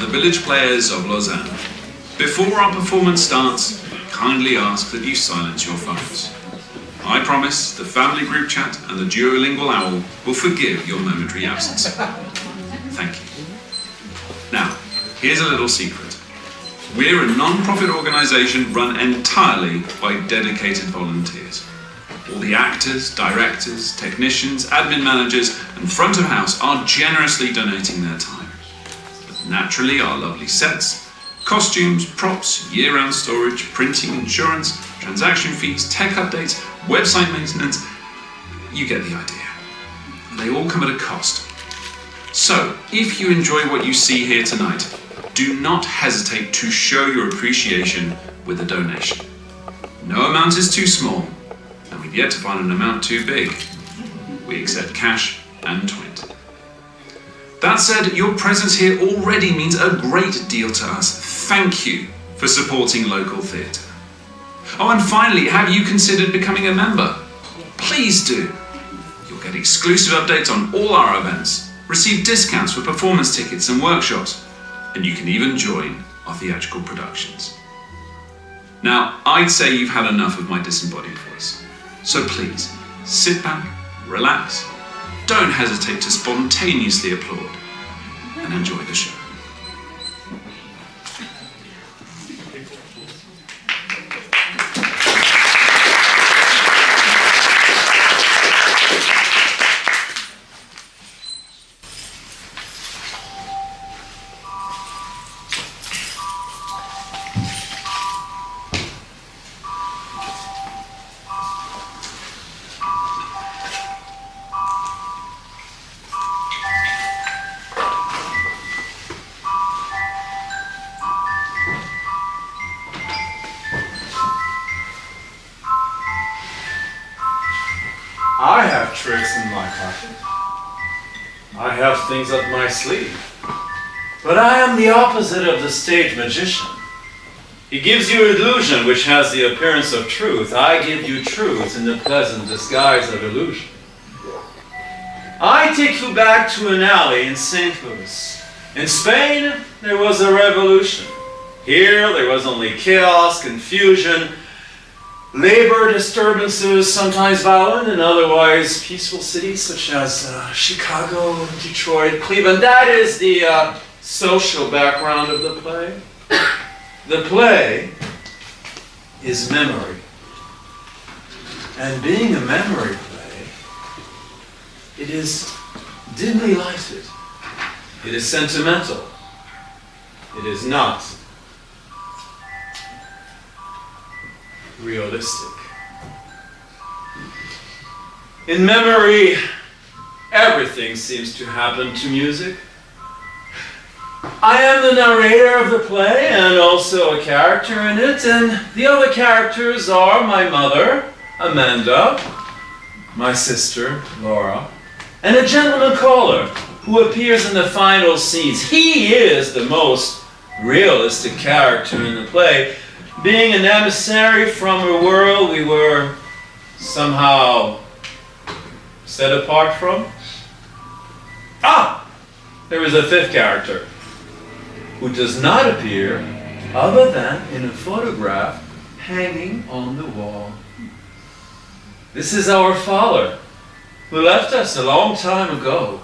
village players of Lausanne. Before our performance starts, we kindly ask that you silence your phones. I promise the family group chat and the duolingual owl will forgive your momentary absence. Thank you. Now, here's a little secret. We're a non-profit organisation run entirely by dedicated volunteers. All the actors, directors, technicians, admin managers and front of house are generously donating their time. But naturally, our lovely sets, costumes, props, year-round storage, printing, insurance, transaction fees, tech updates, website maintenance, you get the idea. They all come at a cost. So, if you enjoy what you see here tonight, do not hesitate to show your appreciation with a donation. No amount is too small, and we've yet to find an amount too big. We accept cash and twint. That said, your presence here already means a great deal to us. Thank you for supporting local theatre. Oh, and finally, have you considered becoming a member? Please do. You'll get exclusive updates on all our events, receive discounts for performance tickets and workshops, and you can even join our theatrical productions. Now, I'd say you've had enough of my disembodied voice. So please, sit back, relax, don't hesitate to spontaneously applaud, and enjoy the show. I have tricks in my pocket. I have things up my sleeve. But I am the opposite of the stage magician. He gives you illusion which has the appearance of truth. I give you truth in the pleasant disguise of illusion. I take you back to an alley in St. Louis. In Spain, there was a revolution. Here, there was only chaos, confusion, labor disturbances, sometimes violent and otherwise peaceful cities such as Chicago, Detroit, Cleveland. That is the social background of the play. The play is memory. And being a memory play, it is dimly lighted. It is sentimental. It is not realistic. In memory, everything seems to happen to music. I am the narrator of the play and also a character in it, and the other characters are my mother, Amanda, my sister, Laura, and a gentleman caller who appears in the final scenes. He is the most realistic character in the play, being an emissary from a world we were somehow set apart from. There is a fifth character who does not appear other than in a photograph hanging on the wall. This is our father, who left us a long time ago.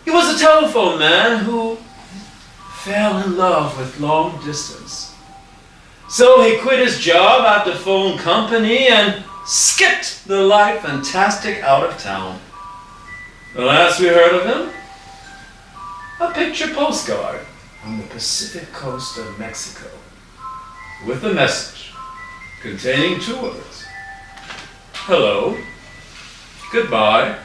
He was a telephone man who fell in love with long distance. So he quit his job at the phone company and skipped the life fantastic out of town. The last we heard of him, a picture postcard from the Pacific coast of Mexico with a message containing 2 words: hello, goodbye,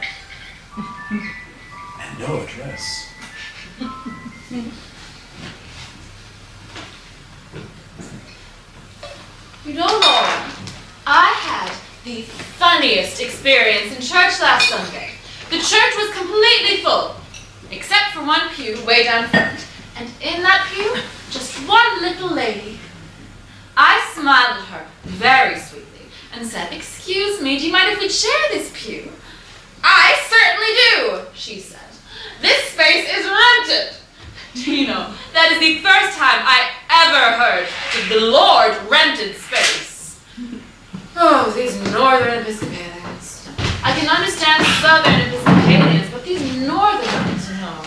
and no address. You know, Laura, I had the funniest experience in church last Sunday. The church was completely full, except for one pew way down front. And in that pew, just one little lady. I smiled at her very sweetly and said, "Excuse me, do you mind if we share this pew?" "I certainly do," she said. "This space is rented." Do you know, That is the first time I ever heard that the Lord rented space. Oh, these northern Episcopalians. I can understand southern Episcopalians, but these northern ones, no.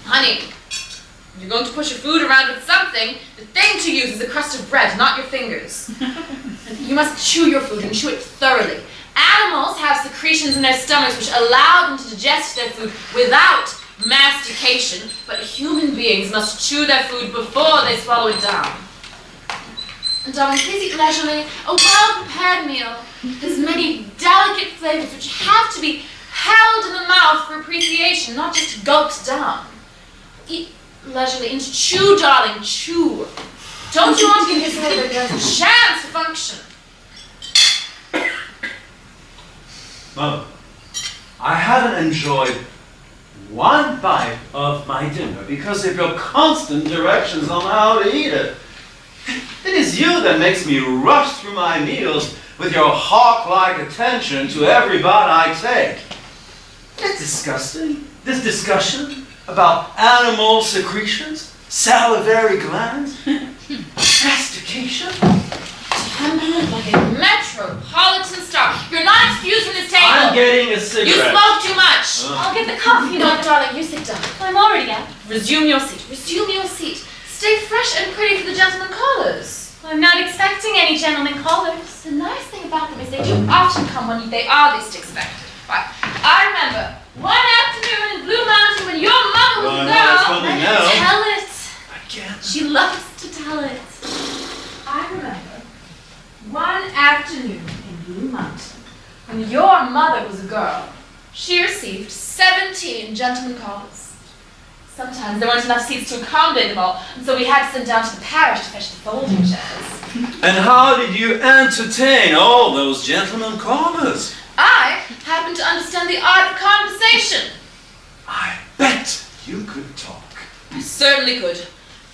Honey, if you're going to push your food around with something, the thing to use is a crust of bread, not your fingers. And you must chew your food and chew it thoroughly. Animals have secretions in their stomachs which allow them to digest their food without mastication, but human beings must chew their food before they swallow it down. And darling, please eat leisurely. A well-prepared meal has many delicate flavors which have to be held in the mouth for appreciation, not just gulped down. Eat leisurely and chew, darling, chew. Don't you want to give yourself a chance to function? Mother, I haven't enjoyed one bite of my dinner because of your constant directions on how to eat it. It is you that makes me rush through my meals with your hawk-like attention to every bite I take. It's disgusting, this discussion about animal secretions, salivary glands, mastication. Temperament like a metropolitan star. You're not excused from this table. I'm getting a cigarette. You smoke too much. I'll get the coffee. No, darling, you sit down. I'm already up. Resume your seat. Resume your seat. Stay fresh and pretty for the gentlemen callers. I'm not expecting any gentlemen callers. The nice thing about them is they do often come when they are least expected. Right. I remember one afternoon in Blue Mountain when your mother was a girl. Tell it. Again. She loves to tell it. I remember one afternoon in Blue Mountain when your mother was a girl. She received 17 gentlemen callers. Sometimes there weren't enough seats to accommodate them all, and so we had to send down to the parish to fetch the folding chairs. And how did you entertain all those gentlemen callers? I happen to understand the art of conversation. I bet you could talk. I certainly could.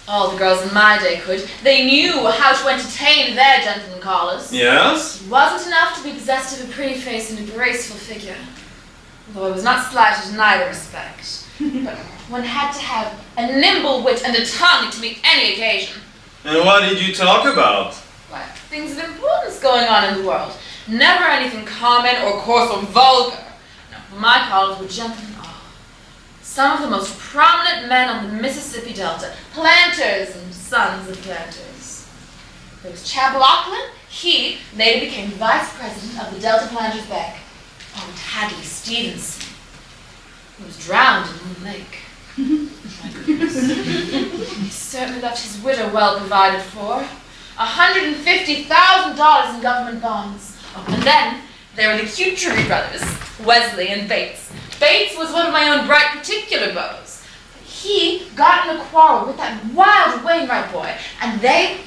All the girls in my day could. They knew how to entertain their gentlemen callers. Yes? It wasn't enough to be possessed of a pretty face and a graceful figure, although I was not slighted in either respect. But one had to have a nimble wit and a tongue to meet any occasion. And what did you talk about? Why, things of importance going on in the world. Never anything common or coarse or vulgar. No, my callers were gentlemen. Some of the most prominent men on the Mississippi Delta, planters and sons of planters. There was Chad Lachlan. He later became vice president of the Delta Planters Bank. Oh, and Hadley Stevenson. He was drowned in Moon Lake. My goodness. He certainly left his widow well provided for. $150,000 in government bonds. Oh, and then there were the Cutchery brothers, Wesley and Bates. Bates was one of my own bright particular beaux. He got in a quarrel with that wild Wainwright boy, and they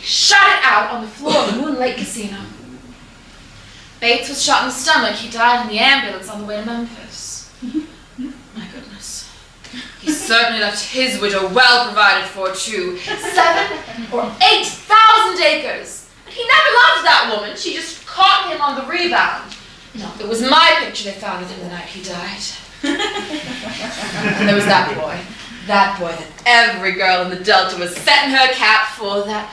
shot it out on the floor of the Moon Lake Casino. Bates was shot in the stomach. He died in the ambulance on the way to Memphis. My goodness. He certainly left his widow well provided for, too. 7,000 or 8,000 acres. And he never loved that woman. She just caught him on the rebound. No, it was my picture they found of him the night he died. And there was that boy that every girl in the Delta was setting her cap for, that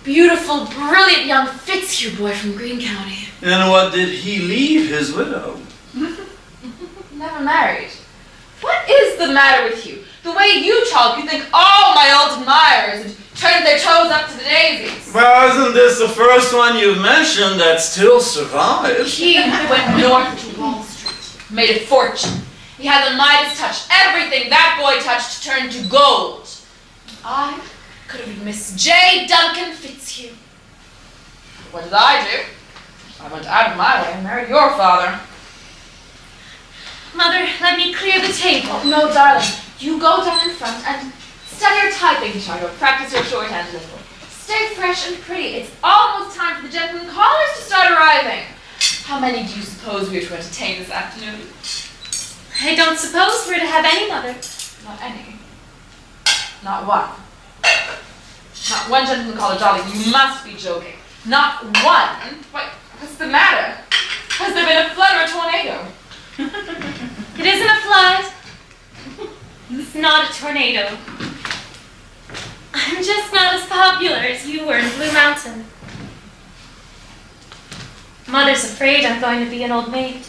beautiful, brilliant young Fitzhugh boy from Greene County. And what did he leave his widow? Never married. What is the matter with you? The way you talk, you think all my old admirers had turned their toes up to the daisies. Well, isn't this the first one you've mentioned that still survives? He went north to Wall Street, made a fortune. He had the Midas touch. Everything that boy touched turned to gold. I could have been Miss J. Duncan Fitzhugh. What did I do? I went out of my way and married your father. Mother, let me clear the table. Oh, no, darling. You go down in front and study your typing, Charlotte. Practice your shorthand a little. Stay fresh and pretty. It's almost time for the gentlemen callers to start arriving. How many do you suppose we are to entertain this afternoon? I don't suppose we're to have any, Mother. Not any. Not one. Not one gentleman caller, darling. You must be joking. Not one. What's the matter? Has there been a flood or a tornado? It isn't a flood. It's not a tornado. I'm just not as popular as you were in Blue Mountain. Mother's afraid I'm going to be an old maid.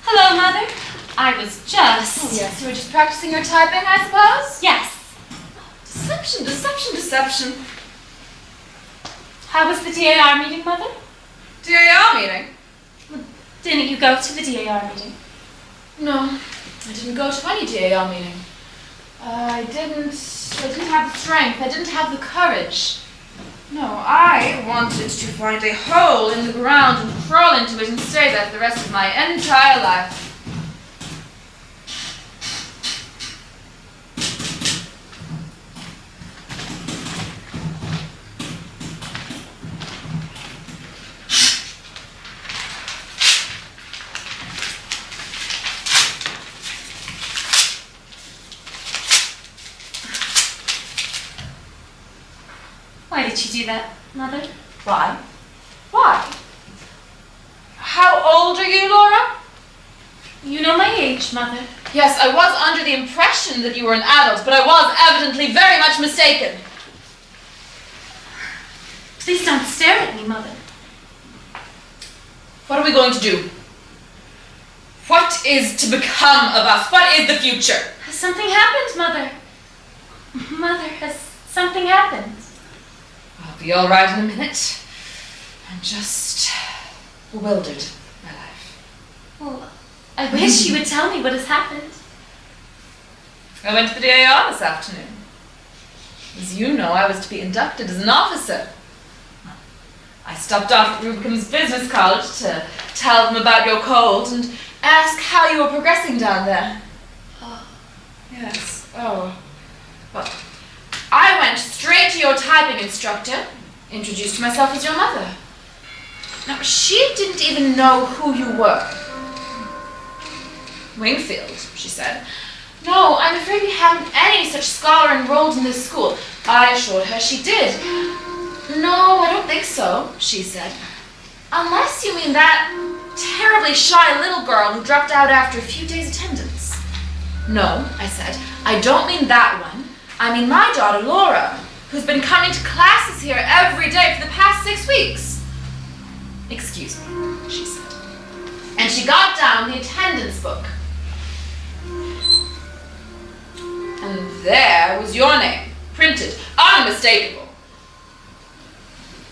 Hello, Mother. I was just... Oh, yes, you were just practicing your typing, I suppose? Yes. Deception, deception, deception. How was the DAR meeting, Mother? DAR meeting? Didn't you go to the DAR meeting? No, I didn't go to any DAR meeting. I didn't have the strength, I didn't have the courage. No, I wanted to find a hole in the ground and crawl into it and stay there for the rest of my entire life. Why did you do that, Mother? Why? Why? How old are you, Laura? You know my age, Mother. Yes, I was under the impression that you were an adult, but I was evidently very much mistaken. Please don't stare at me, Mother. What are we going to do? What is to become of us? What is the future? Has something happened, Mother? Mother, has something happened? I'll be all right in a minute. I'm just bewildered, my life. Well, I wish you would tell me what has happened. I went to the DAR this afternoon. As you know, I was to be inducted as an officer. I stopped off at Rubicon's Business College to tell them about your cold and ask how you were progressing down there. Oh. Yes. Oh. Well, I went straight to your typing instructor, introduced myself as your mother. Now, she didn't even know who you were. Wingfield, she said. No, I'm afraid we haven't any such scholar enrolled in this school. I assured her she did. No, I don't think so, she said. Unless you mean that terribly shy little girl who dropped out after a few days' attendance. No, I said, I don't mean that one. I mean my daughter, Laura, who's been coming to classes here every day for the past 6 weeks. Excuse me, she said. And she got down the attendance book. And there was your name, printed, unmistakable.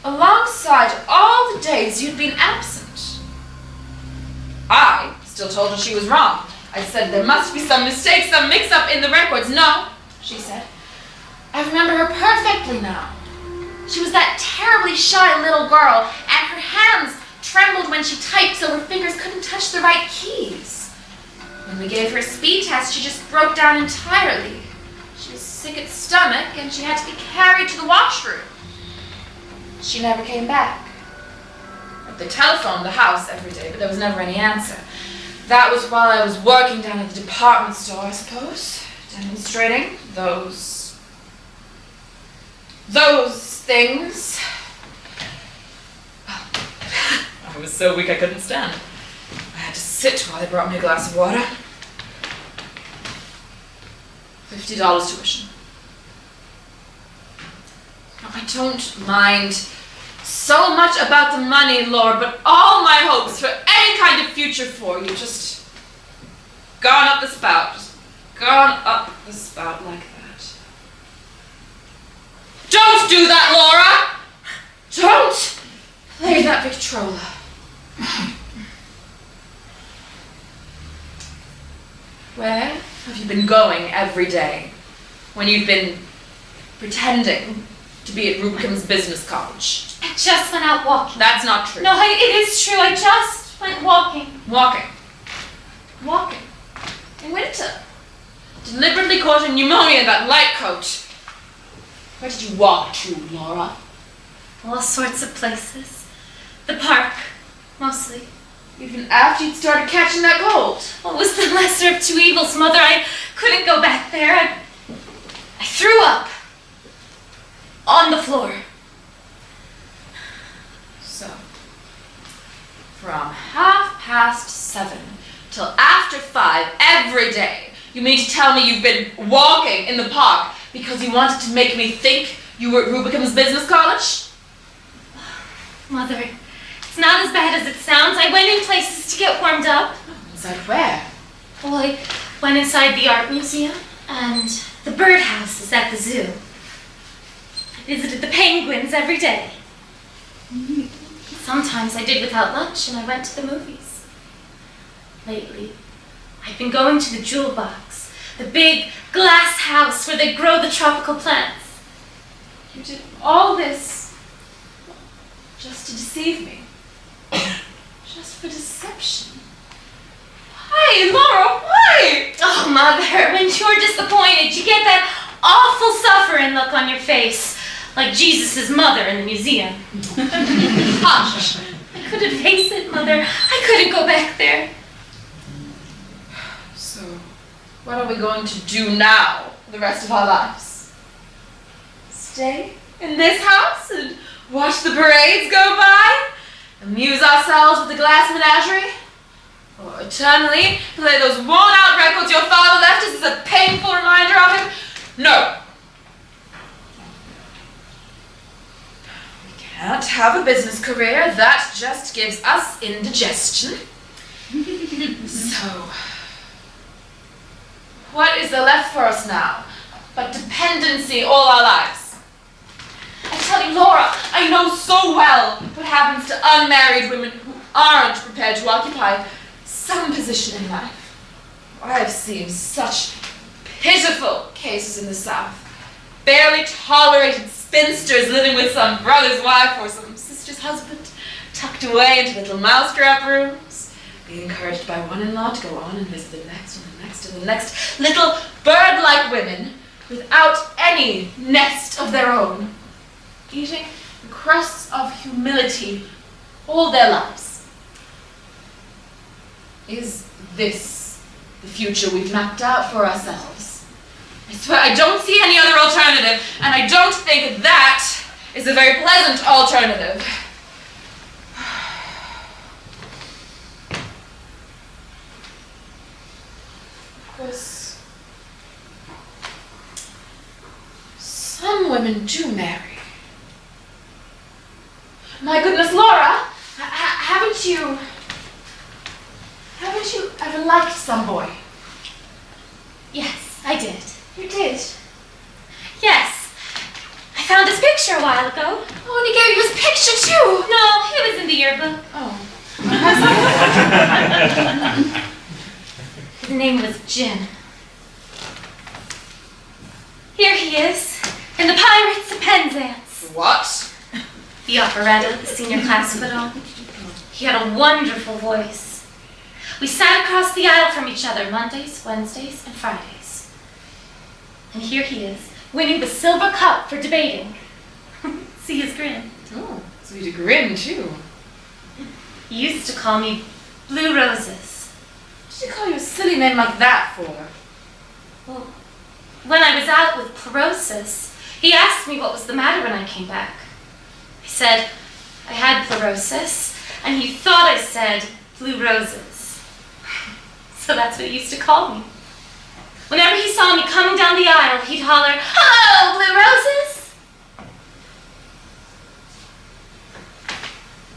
Alongside all the days you'd been absent. I still told her she was wrong. I said there must be some mistake, some mix-up in the records. No, she said. I remember her perfectly now. She was that terribly shy little girl, and her hands trembled when she typed so her fingers couldn't touch the right keys. When we gave her a speed test, she just broke down entirely. She was sick at stomach, and she had to be carried to the washroom. She never came back. They telephoned the house every day, but there was never any answer. That was while I was working down at the department store, I suppose, demonstrating those things. I was so weak I couldn't stand. I had to sit while they brought me a glass of water. $50 tuition. I don't mind so much about the money, Laura, but all my hopes for any kind of future for you just gone up the spout. Just gone up the spout like that. Don't do that, Laura! Don't play that Victrola. Where have you been going every day? when you've been pretending to be at Rubicam's Business College? I just went out walking. That's not true. No, it is true. I just went walking. Walking. In winter. Deliberately caught in pneumonia in that light coat. Where did you walk to, Laura? All sorts of places. The park, mostly. Even after you'd started catching that cold. What was the lesser of two evils, Mother? I couldn't go back there. I threw up. On the floor. So, from 7:30 till after 5 every day, you mean to tell me you've been walking in the park because you wanted to make me think you were at Rubicam's Business College? Mother, it's not as bad as it sounds. I went in places to get warmed up. Inside where? Well, I went inside the art museum and the birdhouses at the zoo. I visited the penguins every day. Sometimes I did without lunch and I went to the movies. Lately, I've been going to the jewel box, the big glass house where they grow the tropical plants. You did all this just to deceive me. Just for deception. Why, Laura, why? Oh, Mother, when you're disappointed, you get that awful suffering look on your face, like Jesus' mother in the museum. Hush. I couldn't face it, Mother. I couldn't go back there. So, what are we going to do now for the rest of our lives? Stay in this house and watch the parades go by? Amuse ourselves with the glass menagerie? Or eternally play those worn-out records your father left us as a painful reminder of him? No. We can't have a business career. That just gives us indigestion. So, what is there left for us now but dependency all our lives? I tell you, Laura, I know so well what happens to unmarried women who aren't prepared to occupy some position in life. I have seen such pitiful cases in the South. Barely tolerated spinsters living with some brother's wife or some sister's husband, tucked away into little mousetrap rooms, being encouraged by one in-law to go on and visit the next and the next and the next. Little bird-like women without any nest of their own, eating the crusts of humility all their lives. Is this the future we've mapped out for ourselves? I swear I don't see any other alternative, and I don't think that is a very pleasant alternative. Of course, some women do marry. My goodness, Laura, haven't you ever liked some boy? Yes, I did. You did? Yes. I found his picture a while ago. Oh, and he gave you his picture too! No, it was in the yearbook. Oh. His name was Jim. Here he is, in the Pirates of Penzance. What? The operetta the senior class put on. He had a wonderful voice. We sat across the aisle from each other Mondays, Wednesdays, and Fridays. And here he is, winning the silver cup for debating. See his grin. Oh, so he had a grin too. He used to call me Blue Roses. What did he call you a silly name like that for? Well, when I was out with pleurosis, he asked me what was the matter when I came back. I said I had pleurosis, and he thought I said Blue Roses. So that's what he used to call me. Whenever he saw me coming down the aisle, he'd holler, "Hello, Blue Roses!"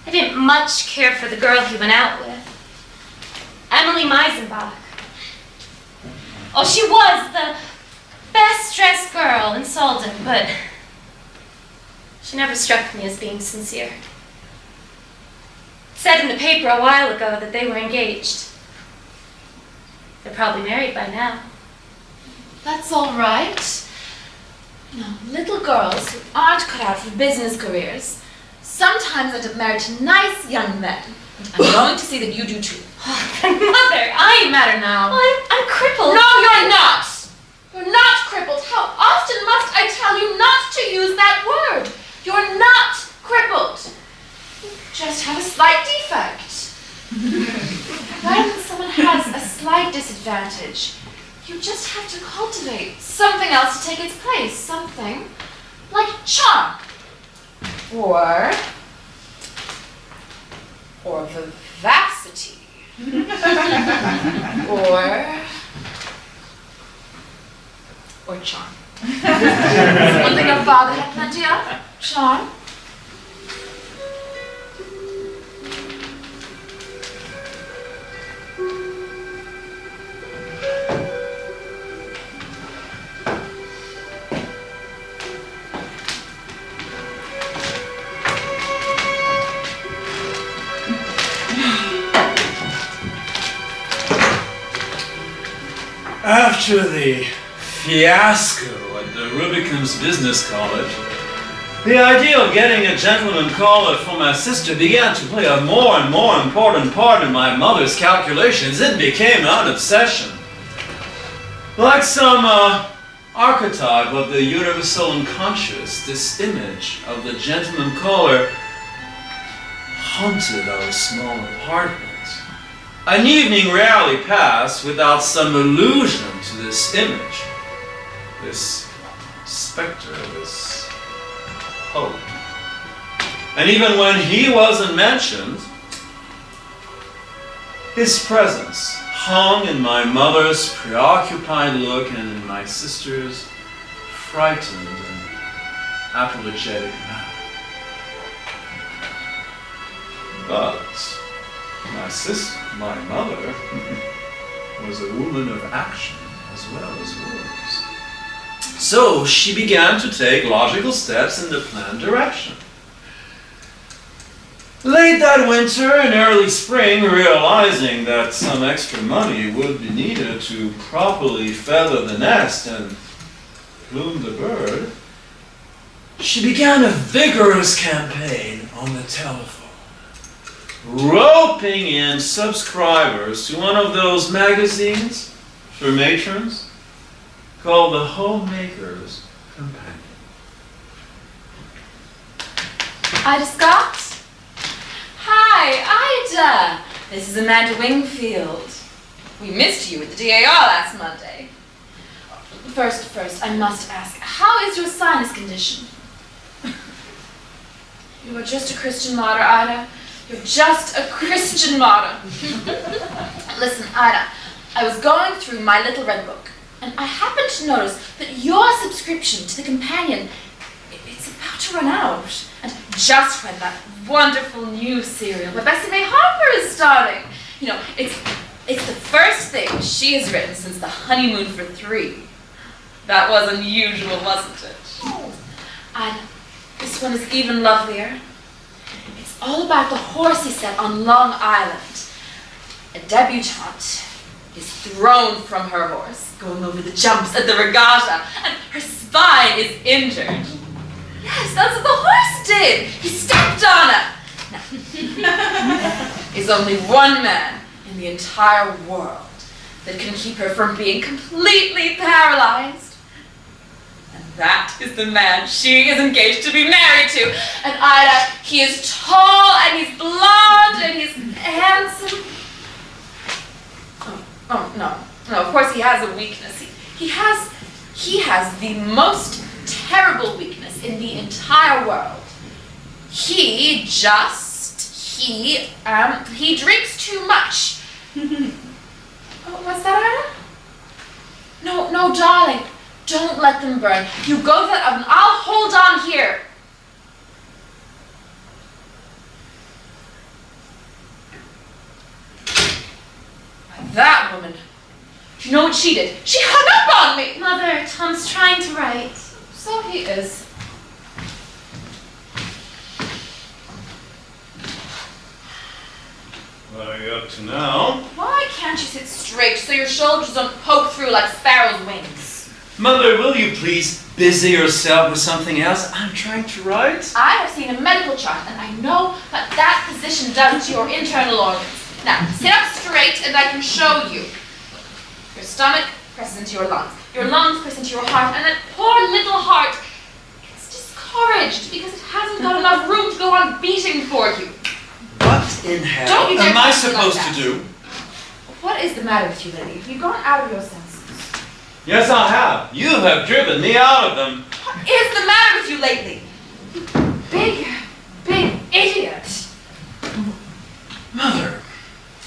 I didn't much care for the girl he went out with, Emily Meisenbach. Oh, she was the best-dressed girl in Salden, but she never struck me as being sincere. It said in the paper a while ago that they were engaged. They're probably married by now. That's all right. No, little girls who aren't cut out for business careers sometimes end up married to nice young men. And I'm going to see that you do too. Mother, I matter now. Well, I'm crippled. No, you're not! You're not crippled. How often must I tell you not to use that word? You're not crippled. You just have a slight defect. When someone has a slight disadvantage, you just have to cultivate something else to take its place. Something like charm. Or vivacity. or charm. One thing our father had plenty of, charm. After the fiasco at the Rubicon's Business College, the idea of getting a gentleman caller for my sister began to play a more and more important part in my mother's calculations. It became an obsession. Like some archetype of the universal unconscious, this image of the gentleman caller haunted our small apartment. An evening rarely passed without some allusion to this image, this specter, this hope. And even when he wasn't mentioned, his presence hung in my mother's preoccupied look and in my sister's frightened and apologetic manner. But my mother, was a woman of action as well as words. So she began to take logical steps in the planned direction. Late that winter and early spring, realizing that some extra money would be needed to properly feather the nest and plume the bird, she began a vigorous campaign on the telephone, roping in subscribers to one of those magazines for matrons called the Homemaker's Companion. Ida Scott? Hi, Ida! This is Amanda Wingfield. We missed you at the DAR last Monday. First, I must ask, how is your sinus condition? You are just a Christian martyr, Ida. You're just a Christian martyr. Listen, Ida, I was going through my little red book, and I happened to notice that your subscription to the Companion, it's about to run out. And just when that wonderful new serial by Bessie May Harper is starting. You know, it's the first thing she has written since The Honeymoon for Three. That was unusual, wasn't it? Ida, this one is even lovelier. All about the horse he set on Long Island. A debutante is thrown from her horse, going over the jumps at the regatta, and her spine is injured. Yes, that's what the horse did. He stepped on her. Now, there's only one man in the entire world that can keep her from being completely paralyzed. And that is the man she is engaged to be married to. And Ida, he is tall, and he's blonde, and he's handsome. Oh, no, of course he has a weakness. He has the most terrible weakness in the entire world. He drinks too much. Oh, what's that, Ida? No, darling. Don't let them burn. You go to that oven. I'll hold on here. That woman. You know what she did? She hung up on me. Mother, Tom's trying to write. So he is. What are you up to now? Why can't you sit straight so your shoulders don't poke through like sparrows' wings? Mother, will you please busy yourself with something else. I'm trying to write. I have seen a medical chart, and I know what that position does to your internal organs. Now, sit up straight, and I can show you. Your stomach presses into your lungs press into your heart, and that poor little heart gets discouraged because it hasn't got enough room to go on beating for you. What in hell Don't you dare am I talk to me like supposed that. to do? What is the matter with you, lady? Have you gone out of your senses? Yes, I have. You have driven me out of them. What is the matter with you lately? You big idiot. Mother,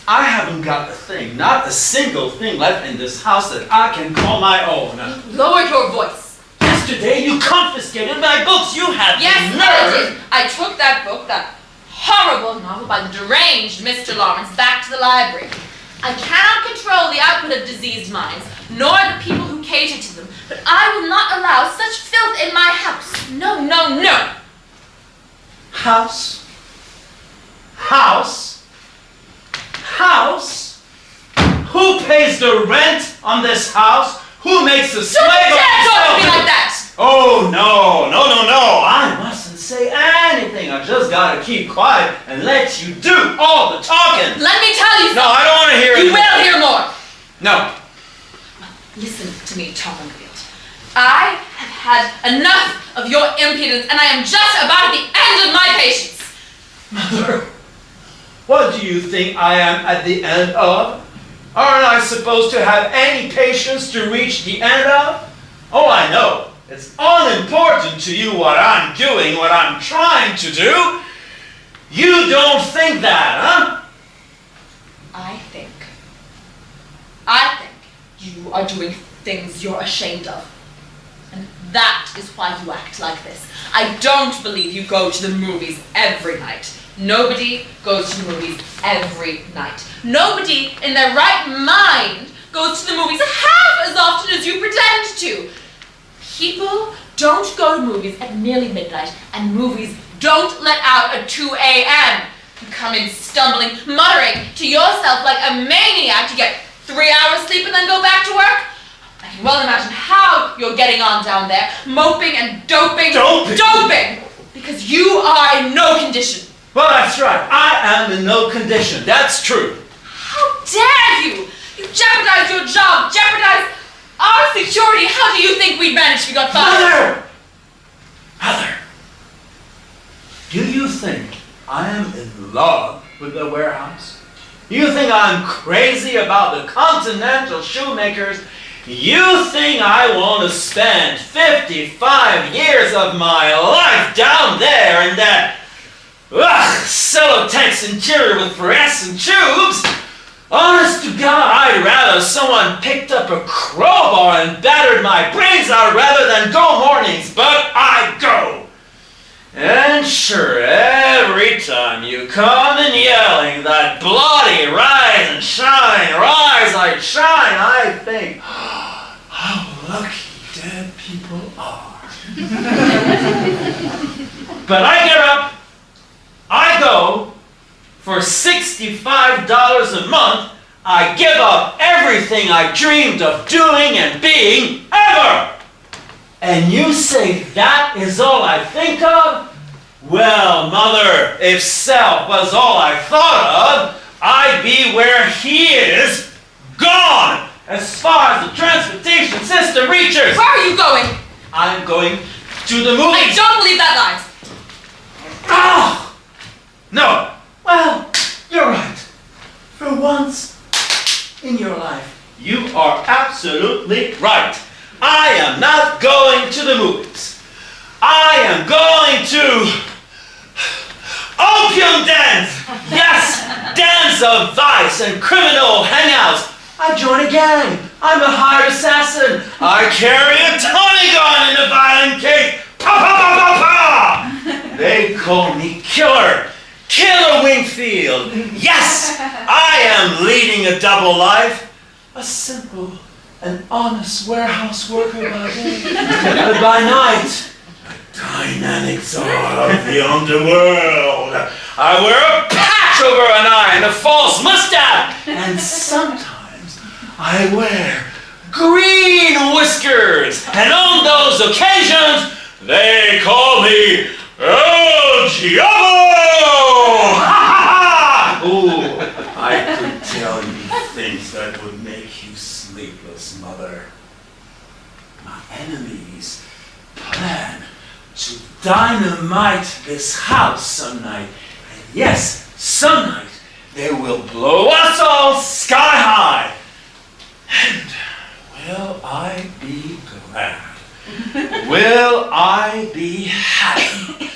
I haven't got a thing, not a single thing left in this house that I can call my own. Lower your voice. Yesterday you confiscated my books. You had Yes, the I nerve. did. I took that book, that horrible novel by the deranged Mr. Lawrence, back to the library. I cannot control the output of diseased minds, nor the people who cater to them, but I will not allow such filth in my house. No, no, no. House? House? House? Who pays the rent on this house? Who makes the slave Don't of you dare talk to me himself? like that! Oh, no. I mustn't say anything. I just gotta keep quiet and let you do all the talking. Let me tell you No, something. I don't want to hear it. You will hear more. No. Listen to me, Toppenfield. I have had enough of your impudence, and I am just about at the end of my patience. Mother, what do you think I am at the end of? Aren't I supposed to have any patience to reach the end of? Oh, I know. It's unimportant to you what I'm doing, what I'm trying to do. You don't think that, huh? I think you are doing things you're ashamed of. And that is why you act like this. I don't believe you go to the movies every night. Nobody goes to the movies every night. Nobody in their right mind goes to the movies half as often as you pretend to. People don't go to movies at nearly midnight, and movies don't let out at 2 a.m. You come in stumbling, muttering to yourself like a maniac to get 3 hours sleep and then go back to work. I can well imagine how you're getting on down there, moping and doping. Doping! Because you are in no condition. Well, that's right. I am in no condition. That's true. How dare you! You jeopardize your job, jeopardize our security. How do you think we'd manage if we got fired? Mother! Do you think I am in love with the warehouse? You think I'm crazy about the Continental shoemakers? You think I want to spend 55 years of my life down there in that Celotex interior with fluorescent tubes? Honest to God, I'd rather someone picked up a crowbar and battered my brains out rather than go mornings, but I go. And sure, every time you come in yelling that bloody rise and shine, I think, how lucky dead people are. But I get up, I go, for $65 a month, I give up everything I dreamed of doing and being ever. And you say that is all I think of? Well, Mother, if self was all I thought of, I'd be where he is, gone, as far as the transportation system reaches. Where are you going? I'm going to the movies. I don't believe that line. Oh! No. Well, you're right. For once in your life, you are absolutely right. I am not going to the movies. I am going to opium dens. Yes, dens of vice and criminal hangouts. I join a gang. I'm a hired assassin. I carry a Tommy gun in a violent case. Pa pa pa pa pa. They call me Killer. Killer Wingfield. Yes, I am leading a double life. A simple and honest warehouse worker by day, but by night, a dynamic czar of the underworld. I wear a patch over an eye and a false mustache, and sometimes I wear green whiskers, and on those occasions, they call me El Diablo! Ooh, I could tell you things that would make you sleepless, Mother. My enemies plan to dynamite this house some night, and yes, some night they will blow us all sky high. And will I be glad? Will I be happy?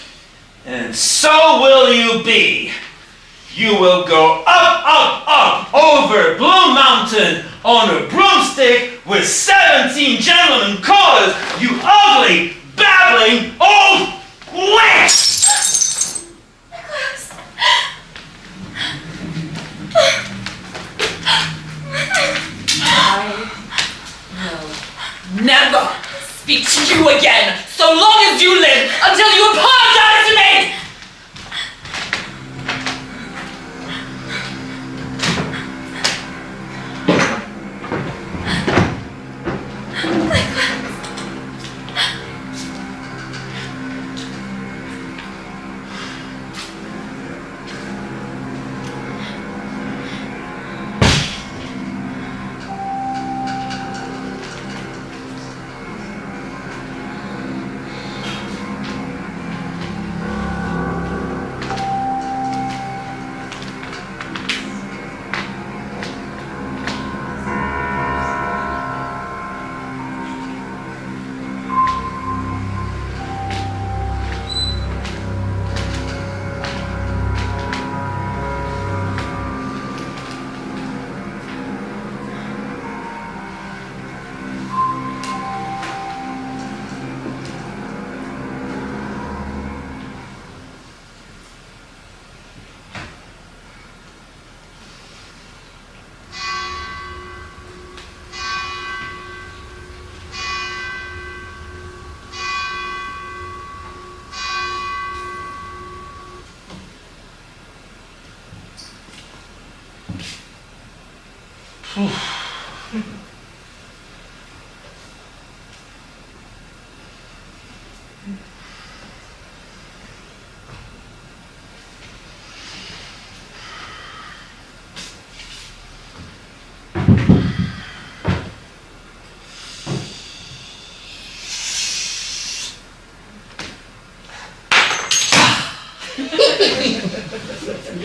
And so will you be. You will go up, up, up over Blue Mountain on a broomstick with 17 gentlemen callers, you ugly, babbling old witch! I will never speak to you again, so long as you live, until you apologize to me!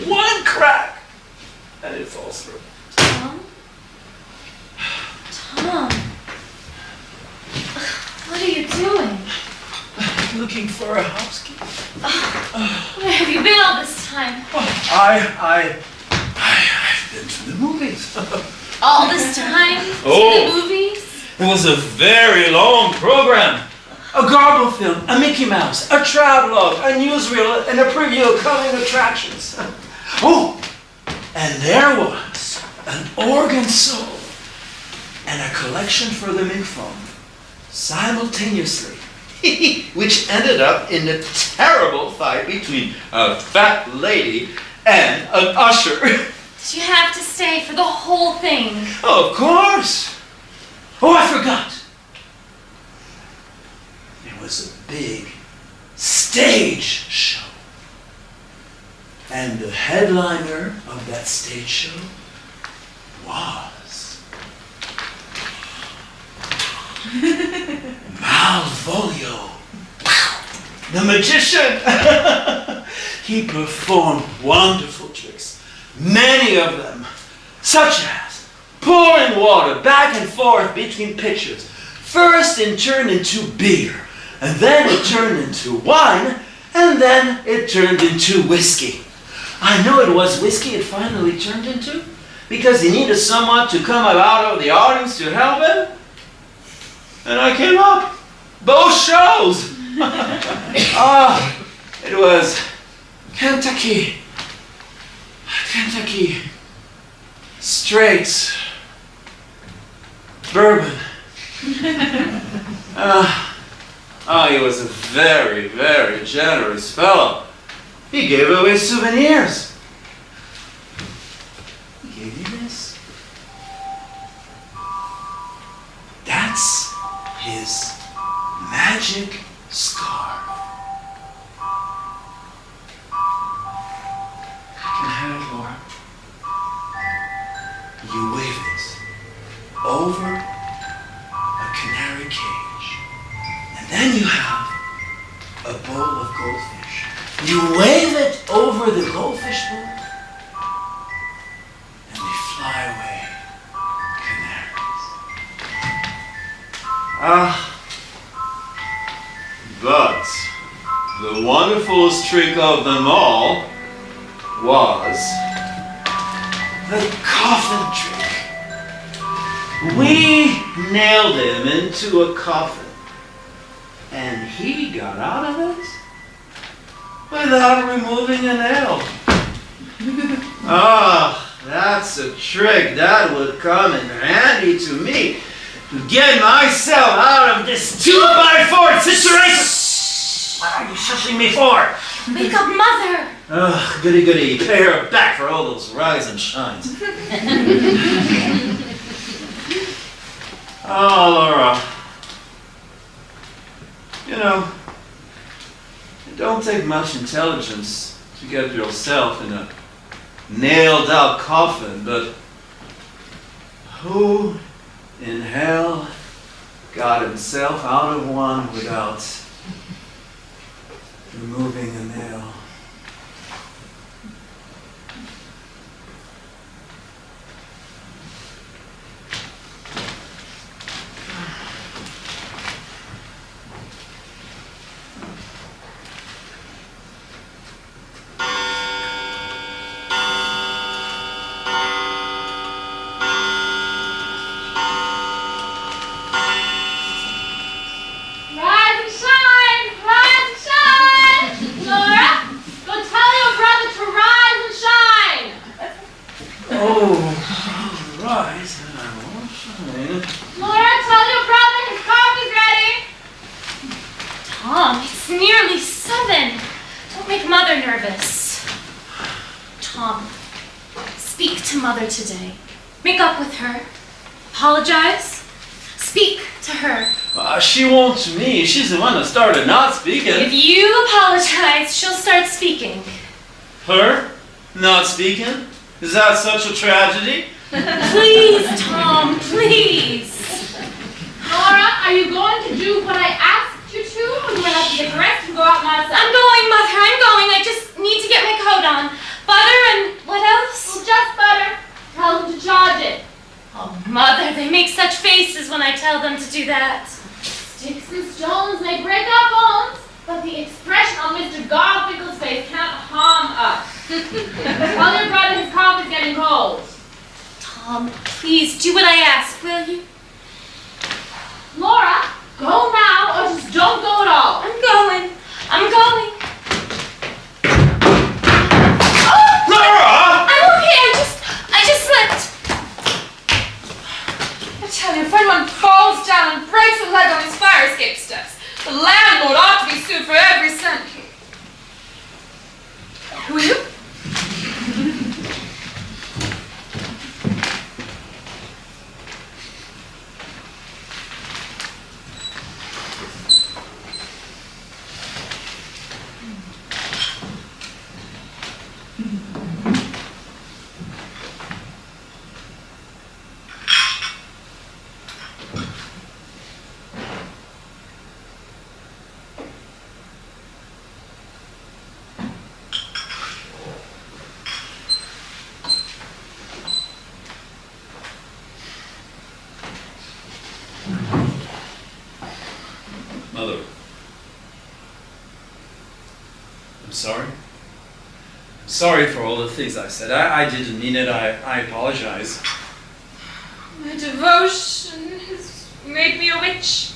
One crack, and it falls through. Tom? Tom? What are you doing? Looking for a housekeeper. Where have you been all this time? I've been to the movies. All this time? Oh. To the movies? It was a very long program. A Garble film, a Mickey Mouse, a travelogue, a newsreel, and a preview of coming attractions. Oh, and there was an organ solo and a collection for the microphone simultaneously, which ended up in a terrible fight between a fat lady and an usher. Did you have to stay for the whole thing? Oh, of course. Oh, I forgot. It was a big stage show. And the headliner of that stage show was Malvolio, the magician. He performed wonderful tricks, many of them, such as pouring water back and forth between pitchers. First it turned into beer, and then it turned into wine, and then it turned into whiskey. I know it was whiskey it finally turned into, because he needed someone to come out of the audience to help him. And I came up. Both shows. It was Kentucky straight bourbon. He was a very, very generous fellow. He gave away souvenirs. He gave you this. That's his magic scarf. You can have it, Laura. You wave it over a canary cage. And then you have a bowl of goldfish. You wave it over the goldfish bowl, and they fly away, canaries. But the wonderfulest trick of them all was the coffin trick. We nailed him into a coffin, and he got out of it without removing a nail. That's a trick that would come in handy to me to get myself out of this 2x4 situation. What are you shushing me for? Wake up, Mother! Goody goody, pay her back for all those rise and shines. Oh, Laura. You know, it don't take much intelligence to get yourself in a nailed-out coffin, but who in hell got himself out of one without removing a nail? Today. Make up with her. Apologize. Speak to her. She won't to me. She's the one that started not speaking. If you apologize, she'll start speaking. Her? Not speaking? Is that such a tragedy? Please, Tom, please. Laura, are you going to do what I asked you to? Or do I have to get dressed and go out myself? I'm going, Mother, I'm going. I just need to get my coat on. Butter and what else? Well, just butter. Tell them to charge it. Oh, Mother, they make such faces when I tell them to do that. Sticks and stones may break our bones, but the expression on Mr. Garfinkel's face can't harm us. Tell your brother his cough is getting cold. Tom, please do what I ask, will you? Laura, go now or just don't go at all. I'm going. I'm going. Laura! I'm okay. I just slipped. I tell you, if anyone falls down and breaks a leg on his fire escape steps, the landlord ought to be sued for every cent. Who are you? Mother. I'm sorry. I'm sorry for all the things I said. I didn't mean it. I apologize. My devotion has made me a witch.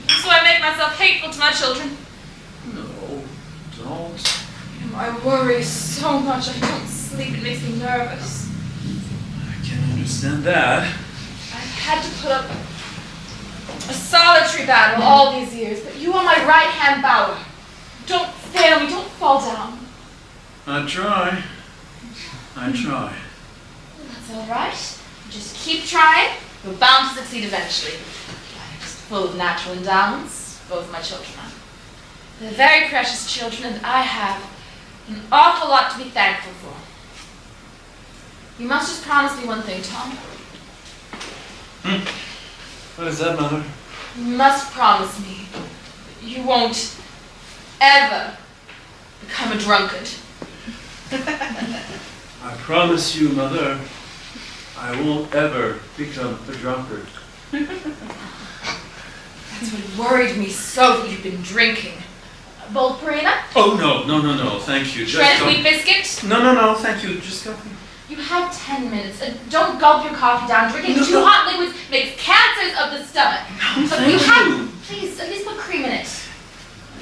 So I make myself hateful to my children. No, don't. I worry so much I don't sleep. It makes me nervous. I can understand that. I've had to put up a solitary battle all these years, but you are my right-hand bower. Don't fail me, don't fall down. I try. That's all right. Just keep trying. You're bound to succeed eventually. full of natural endowments, both my children are. They're very precious children, and I have an awful lot to be thankful for. You must just promise me one thing, Tom. What is that, Mother? You must promise me that you won't ever become a drunkard. I promise you, Mother, I won't ever become a drunkard. That's what worried me so that you've been drinking. Bold Purina? Oh, no, thank you. Shredded wheat biscuit? No, thank you. Just coffee. You have 10 minutes. Don't gulp your coffee down. Drinking too hot liquids makes cancers of the stomach. No, But thank you you. have, please, at least put cream in it.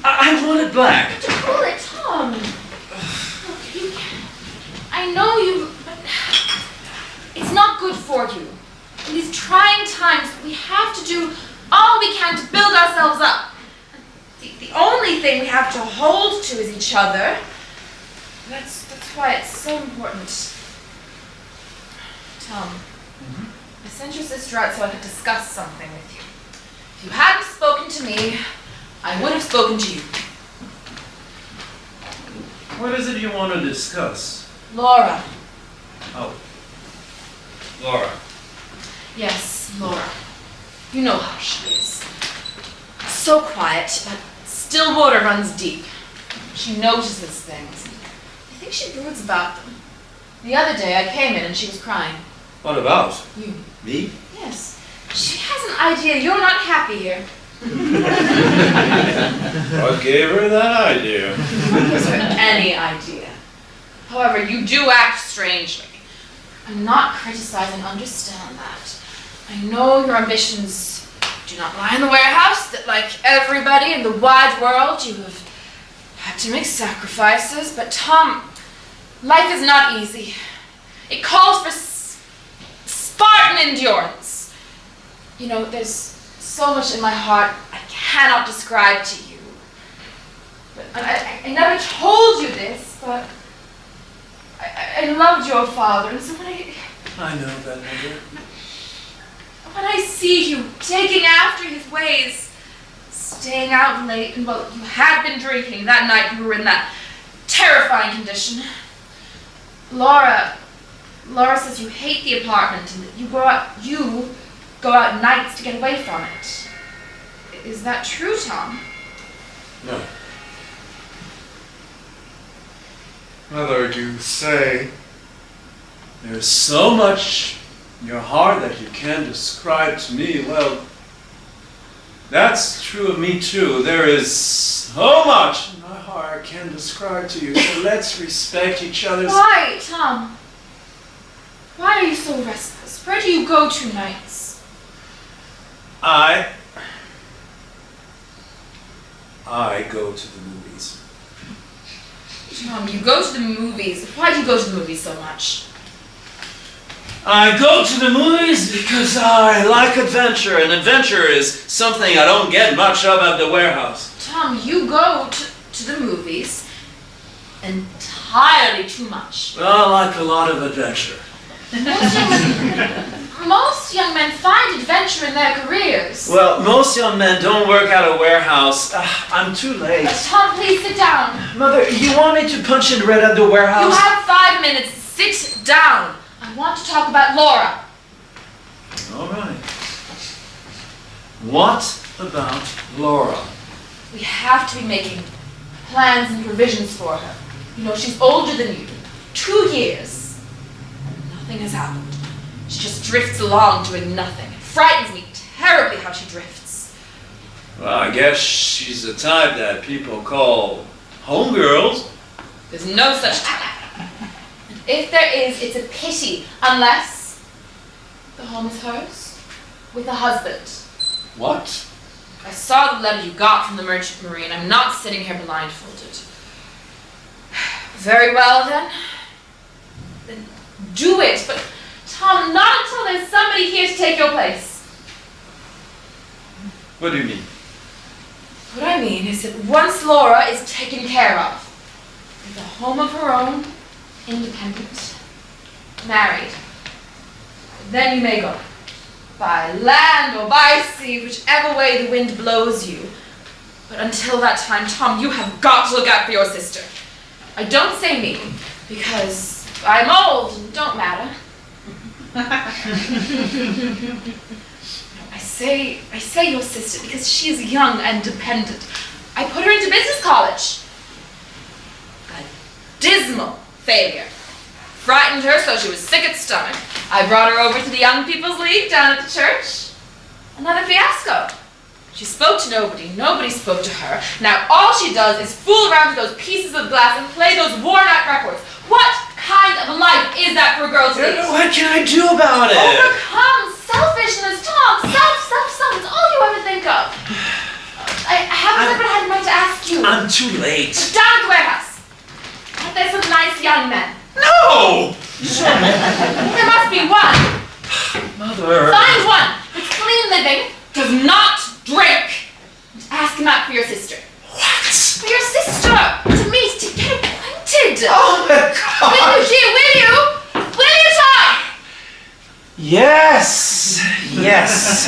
I want it black. To cool it, Tom. Look, you can. I know you, but it's not good for you. In these trying times, we have to do all we can to build ourselves up. The only thing we have to hold to is each other. That's why it's so important. Tom, I sent your sister out so I could discuss something with you. If you hadn't spoken to me, I would have spoken to you. What is it you want to discuss? Laura. Oh. Laura. Yes, Laura. You know how she is. So quiet, but still water runs deep. She notices things. I think she broods about them. The other day I came in and she was crying. What about? You. Me? Yes. She has an idea you're not happy here. What gave her that idea? Any idea. However, you do act strangely. I'm not criticizing, understand that. I know your ambitions do not lie in the warehouse, that like everybody in the wide world, you have had to make sacrifices. But Tom, life is not easy. It calls for Spartan endurance. You know, there's so much in my heart I cannot describe to you. But I never told you this, but I loved your father, and so I know that, Mother. when I see you taking after his ways, staying out late, and well, you had been drinking that night you were in that terrifying condition. Laura says you hate the apartment and that you go out nights to get away from it. Is that true, Tom? No. Mother, you say there's so much in your heart that you can't describe to me. Well, that's true of me too. There is so much in my heart I can't describe to you. So let's respect each other's... Why, Tom? Why are you so restless? Where do you go to nights? I go to the movies. Tom, you go to the movies. Why do you go to the movies so much? I go to the movies because I like adventure, and adventure is something I don't get much of at the warehouse. Tom, you go to the movies entirely too much. Well, I like a lot of adventure. Most young men find adventure in their careers. Well, most young men don't work at a warehouse. I'm too late. Tom, please sit down. Mother, you want me to punch in red at the warehouse? You have 5 minutes. Sit down. I want to talk about Laura. All right. What about Laura? We have to be making plans and provisions for her. You know, she's older than you. 2 years. And nothing has happened. She just drifts along doing nothing. It frightens me terribly how she drifts. Well, I guess she's the type that people call homegirls. There's no such type. And if there is, it's a pity, unless the home is hers with a husband. What? I saw the letter you got from the Merchant Marine. I'm not sitting here blindfolded. Very well, then. Then do it, but Tom, not until there's somebody here to take your place. What do you mean? What I mean is that once Laura is taken care of, with a home of her own, independent, married, then you may go. by land or by sea, whichever way the wind blows you. But until that time, Tom, you have got to look out for your sister. I don't say me, because I'm old and don't matter. I say your sister because she is young and dependent. I put her into business college. A dismal failure. Frightened her so she was sick at stomach. I brought her over to the Young People's League down at the church. Another fiasco. She spoke to nobody. Nobody spoke to her. Now all she does is fool around with those pieces of glass and play those worn-out records. What kind of life is that for a girl to lead? What can I do about it? Overcome selfishness, Tom. Self. It's all you ever think of. I haven't ever had a mind to ask you. I'm too late. Down at the warehouse. Aren't there some nice young men? No! There must be one. Mother. Find one with clean living, does not drink, and ask him out for your sister. What? For your sister! To meet, to get acquainted. Oh my God! Will you, G? Will you? Will you, Tom? Yes! Yes!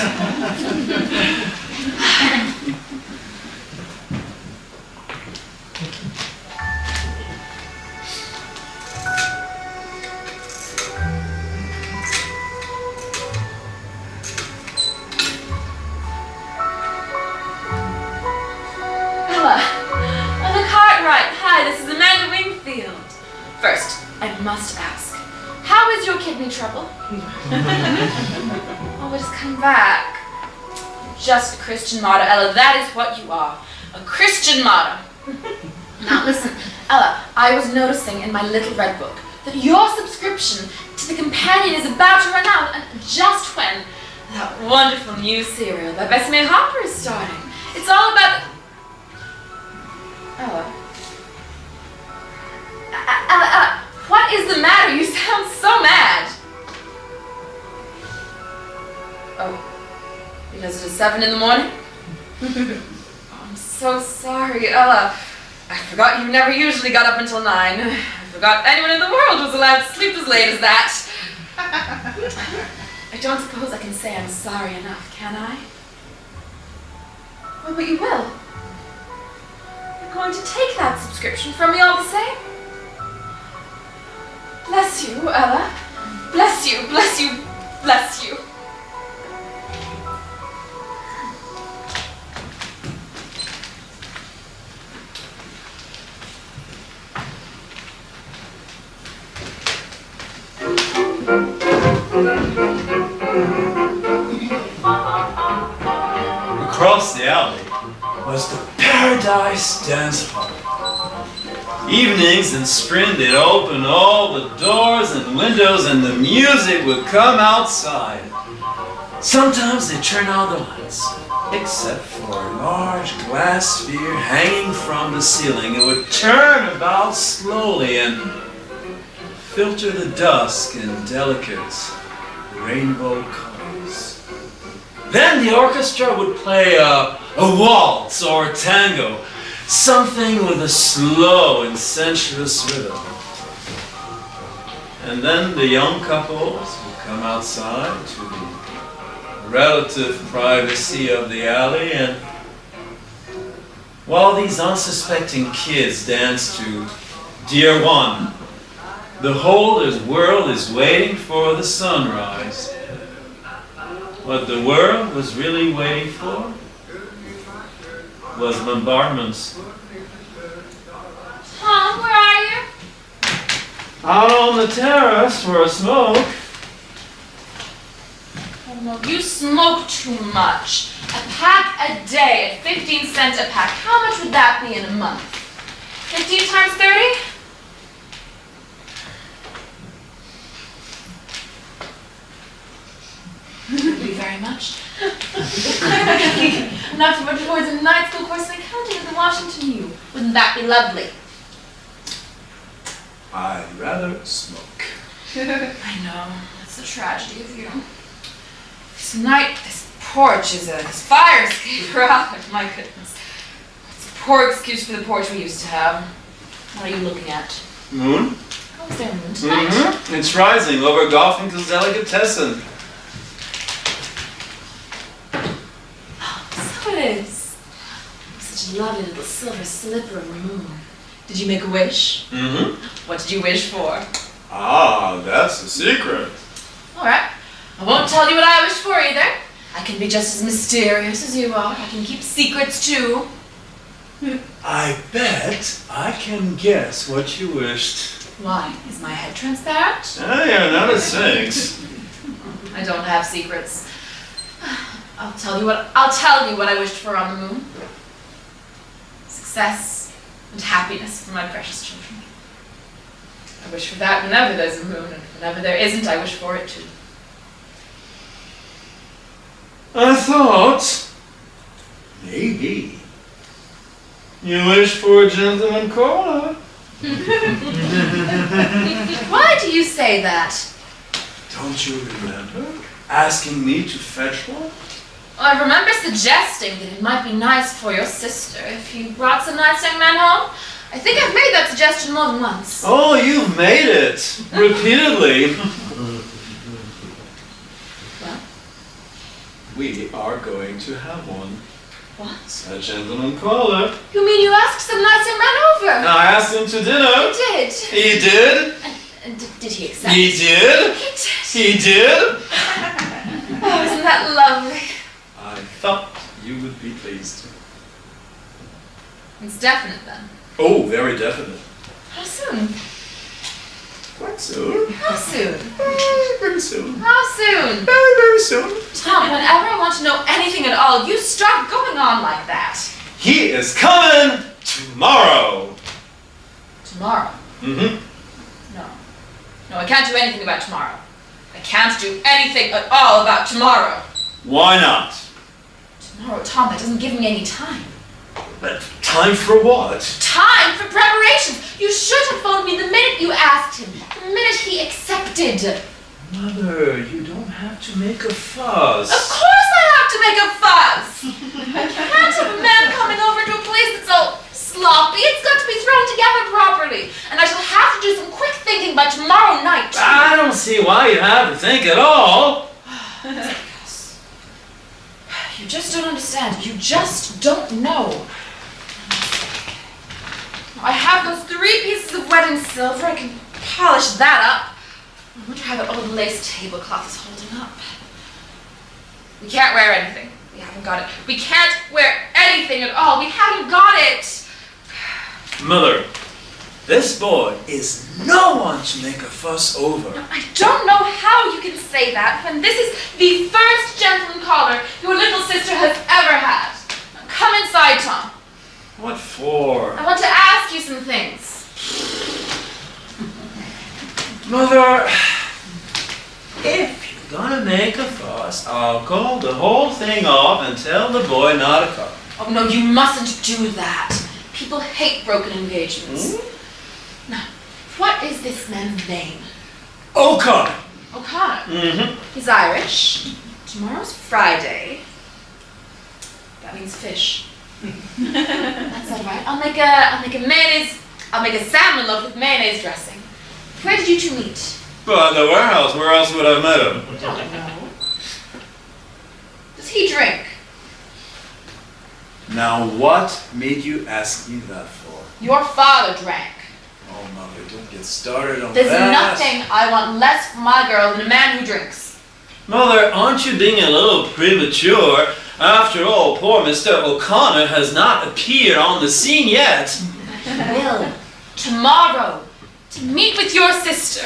First, I must ask, how is your kidney trouble? Oh, it has come back. Just a Christian martyr, Ella, that is what you are. A Christian martyr. Now listen, Ella, I was noticing in my little red book that your subscription to the Companion is about to run out, and just when that wonderful new serial by Bessie Harper is starting. It's all about Ella. Ella, what is the matter? You sound so mad. Oh, because it is 7 in the morning? Oh, I'm so sorry, Ella. I forgot you never usually got up until 9. I forgot anyone in the world was allowed to sleep as late as that. I don't suppose I can say I'm sorry enough, can I? Well, but you will. You're going to take that subscription from me all the same? Bless you, Ella. Bless you, bless you, bless you. Across the alley was the Paradise Dance Hall. Evenings in spring, they'd open all the doors and windows and the music would come outside. Sometimes they'd turn out the lights, except for a large glass sphere hanging from the ceiling. It would turn about slowly and filter the dusk in delicate rainbow colors. Then the orchestra would play a waltz or a tango, something with a slow and sensuous rhythm. And then the young couples would come outside to the relative privacy of the alley, and while these unsuspecting kids danced to Dear One, the whole world is waiting for the sunrise. What the world was really waiting for was bombardments. Tom, where are you? Out on the terrace for a smoke. Oh no, you smoke too much. A pack a day at 15 cents a pack. How much would that be in a month? 15 times 30? Would be very much. Enough to run towards a night school course in accounting at the Washington U. Wouldn't that be lovely? I'd rather smoke. I know. That's the tragedy of you. This night, this porch is this fire escape. My goodness. It's a poor excuse for the porch we used to have. What are you looking at? Moon? Oh, is there a moon tonight? Mm-hmm. It's rising over Garfinkel's delicatessen. such a lovely little silver slipper of a moon. Did you make a wish? Mm-hmm. What did you wish for? Ah, that's a secret. Alright. I won't tell you what I wished for either. I can be just as mysterious as you are. I can keep secrets too. I bet I can guess what you wished. Why? Is my head transparent? Ah, you're not a sphinx. I don't have secrets. I'll tell you what I wished for on the moon. Success and happiness for my precious children. I wish for that whenever there's a moon, and whenever there isn't, I wish for it too. I thought maybe you wish for a gentleman caller. Why do you say that? Don't you remember asking me to fetch one? Well, I remember suggesting that it might be nice for your sister if you brought some nice young men home. I think I've made that suggestion more than once. Oh, you've made it repeatedly. Well? We are going to have one. What? A gentleman caller. You mean you asked some nice young men over? I asked him to dinner. He did. He did. And did he accept? He did. He did. He did. Oh, isn't that lovely? I thought you would be pleased. It's definite then. Oh, very definite. How soon? Quite soon. How soon? Pretty soon. How soon? Very, very soon. Tom, whenever I want to know anything at all, you start going on like that. He is coming tomorrow. Tomorrow? Mm-hmm. No. No, I can't do anything about tomorrow. I can't do anything at all about tomorrow. Why not? Tomorrow, Tom, that doesn't give me any time. But time for what? Time for preparations! You should have phoned me the minute you asked him. The minute he accepted. Mother, you don't have to make a fuss. Of course I have to make a fuss! I can't have a man coming over to a place that's all sloppy. It's got to be thrown together properly. And I shall have to do some quick thinking by tomorrow night. I don't see why you have to think at all. You just don't understand. You just don't know. I have those 3 pieces of wedding silver. I can polish that up. I wonder how the old lace tablecloth is holding up. We can't wear anything. We haven't got it. We can't wear anything at all. We haven't got it. Mother, this boy is no one to make a fuss over. I don't know how you can say that when this is the first gentleman caller your little sister has ever had. Now come inside, Tom. What for? I want to ask you some things. Mother, if you're gonna make a fuss, I'll call the whole thing off and tell the boy not to come. Oh no, you mustn't do that. People hate broken engagements. Now, what is this man's name? O'Connor. O'Connor. Mm-hmm. He's Irish. Tomorrow's Friday. That means fish. That's all right. I'll make a mayonnaise. I'll make a salmon loaf with mayonnaise dressing. Where did you two meet? Well, at the warehouse. Where else would I have met him? I don't know. Does he drink? Now, what made you ask me that for? Your father drank. Oh, Mother, don't get started on There's that. nothing I want less for my girl than a man who drinks. Mother, aren't you being a little premature? After all, poor Mr. O'Connor has not appeared on the scene yet. He will. Tomorrow. To meet with your sister.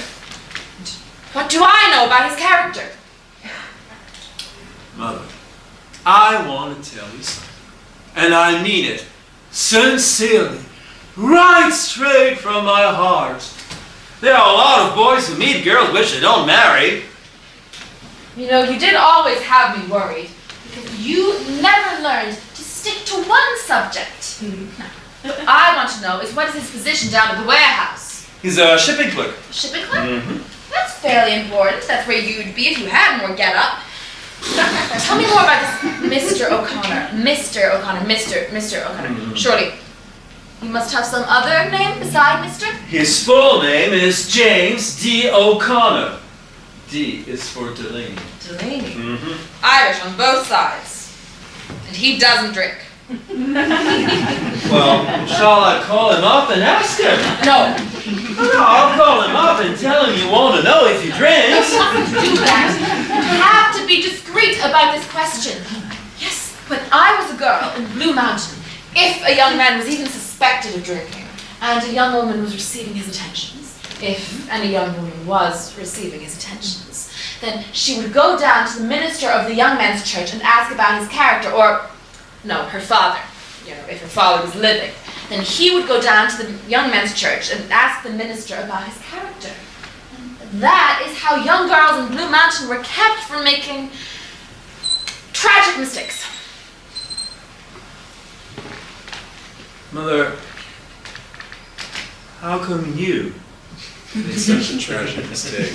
And what do I know about his character? Mother, I want to tell you something. And I mean it sincerely, right straight from my heart. There are a lot of boys who meet girls which they don't marry. You know, you did always have me worried. Because you never learned to stick to one subject. Now, what I want to know is what is his position down at the warehouse? He's a shipping clerk. Shipping clerk? Mm-hmm. That's fairly important. That's where you'd be if you had more get-up. Tell me more about this Mr. O'Connor. Mr. O'Connor. Mr. O'Connor. Mm-hmm. Surely, you must have some other name beside Mr.? His full name is James D. O'Connor. D is for Delaney. Delaney. Mm-hmm. Irish on both sides. And he doesn't drink. Well, shall I call him up and ask him? No, No, I'll call him up and tell him you want to know if he drinks. do that. You have to be discreet about this question. Yes, when I was a girl in Blue Mountain, if a young man was even suspected of drinking, and a young woman was receiving his attentions, if any young woman was receiving his attentions, then she would go down to the minister of the young man's church and ask about his character, or, no, her father. You know, if her father was living, then he would go down to the young man's church and ask the minister about his character. And that is how young girls in Blue Mountain were kept from making tragic mistakes. Mother, how come you made such a tragic mistake?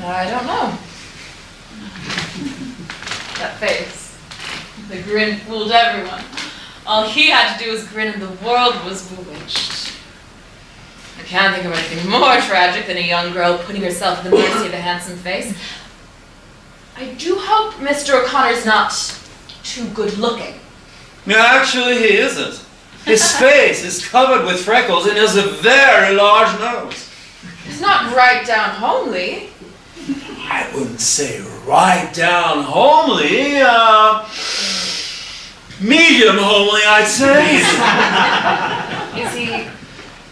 I don't know. That face. The grin fooled everyone. All he had to do was grin and the world was bewitched. I can't think of anything more tragic than a young girl putting herself at the mercy of a handsome face. I do hope Mr. O'Connor's not too good looking. Yeah, actually he isn't. His face is covered with freckles and has a very large nose. He's not right down homely. I wouldn't say right down homely, medium homely, I'd say. Is he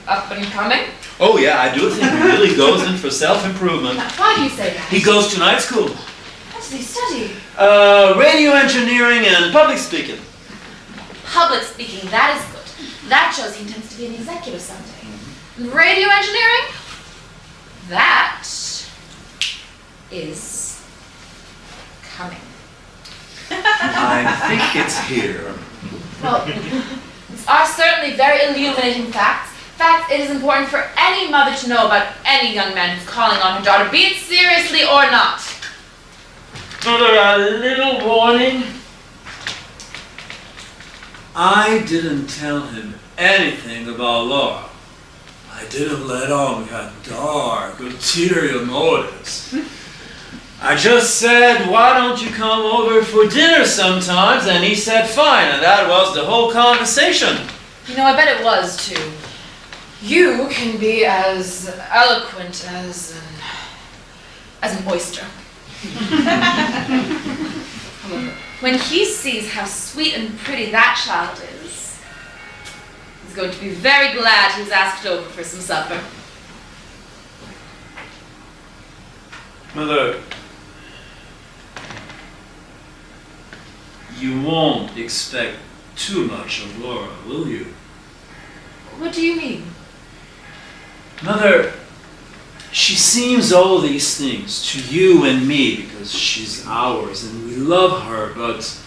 up and coming? Oh yeah, I do think he really goes in for self-improvement. Why do you say that? He goes to night school. What does he study? Radio engineering and public speaking. Public speaking, that is good. That shows he intends to be an executive someday. Radio engineering? That is coming. I think it's here. Well, these are certainly very illuminating facts. Facts it is important for any mother to know about any young man who's calling on her daughter, be it seriously or not. Mother, a little warning. I didn't tell him anything about Laura. I didn't let on we had dark, ulterior motives. I just said, why don't you come over for dinner sometimes? And he said, fine, and that was the whole conversation. You know, I bet it was too. You can be as eloquent as an oyster. When he sees how sweet and pretty that child is, he's going to be very glad he was asked over for some supper. Mother, you won't expect too much of Laura, will you? What do you mean? Mother, she seems all these things to you and me because she's ours and we love her, but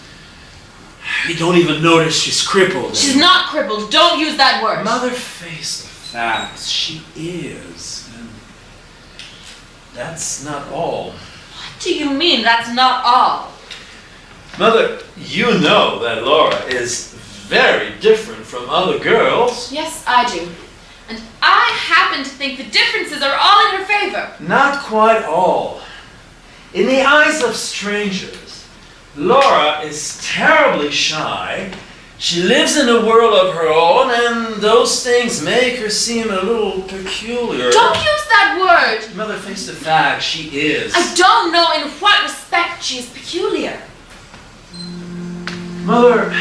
we don't even notice she's crippled. She's not crippled. Don't use that word. Mother, face the facts. She is. And that's not all. What do you mean that's not all? Mother, you know that Laura is very different from other girls. Yes, I do. And I happen to think the differences are all in her favor. Not quite all. In the eyes of strangers, Laura is terribly shy. She lives in a world of her own, and those things make her seem a little peculiar. Don't use that word! Mother, face the fact, she is. I don't know in what respect she is peculiar. Mother,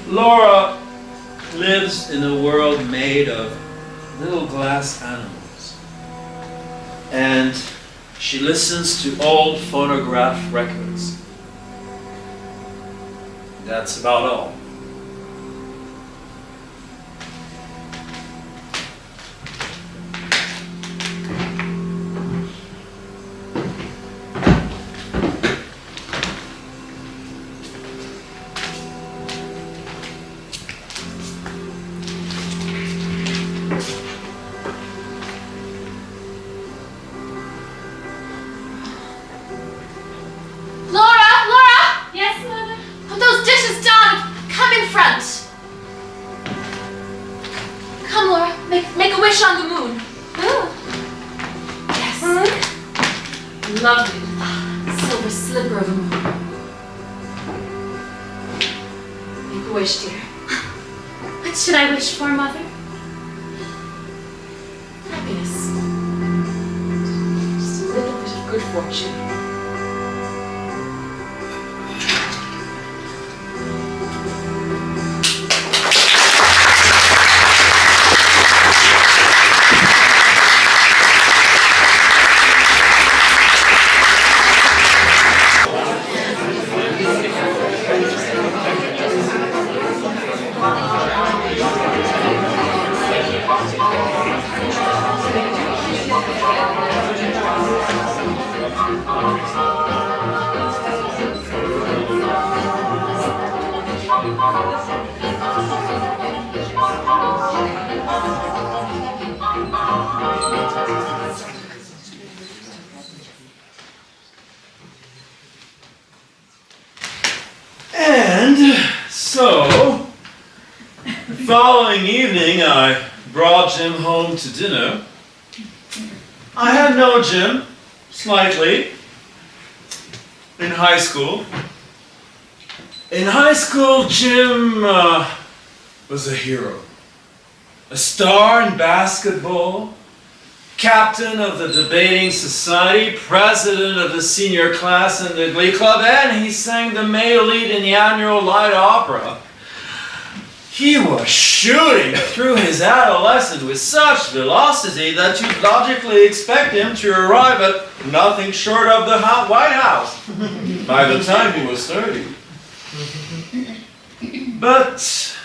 Laura lives in a world made of little glass animals. And she listens to old phonograph records. That's about all. On the moon. Oh. Yes. Lovely. Silver sliver of a moon. wish, dear? What should I wish for, Mother? Happiness. Just a little bit of good fortune. And so, the following evening, I brought Jim home to dinner. I had known Jim slightly in high school. In high school, Jim was a hero. A star in basketball, captain of the debating society, president of the senior class in the glee club, and he sang the male lead in the annual light opera. He was shooting through his adolescence with such velocity that you'd logically expect him to arrive at nothing short of the White House by the time he was 30. But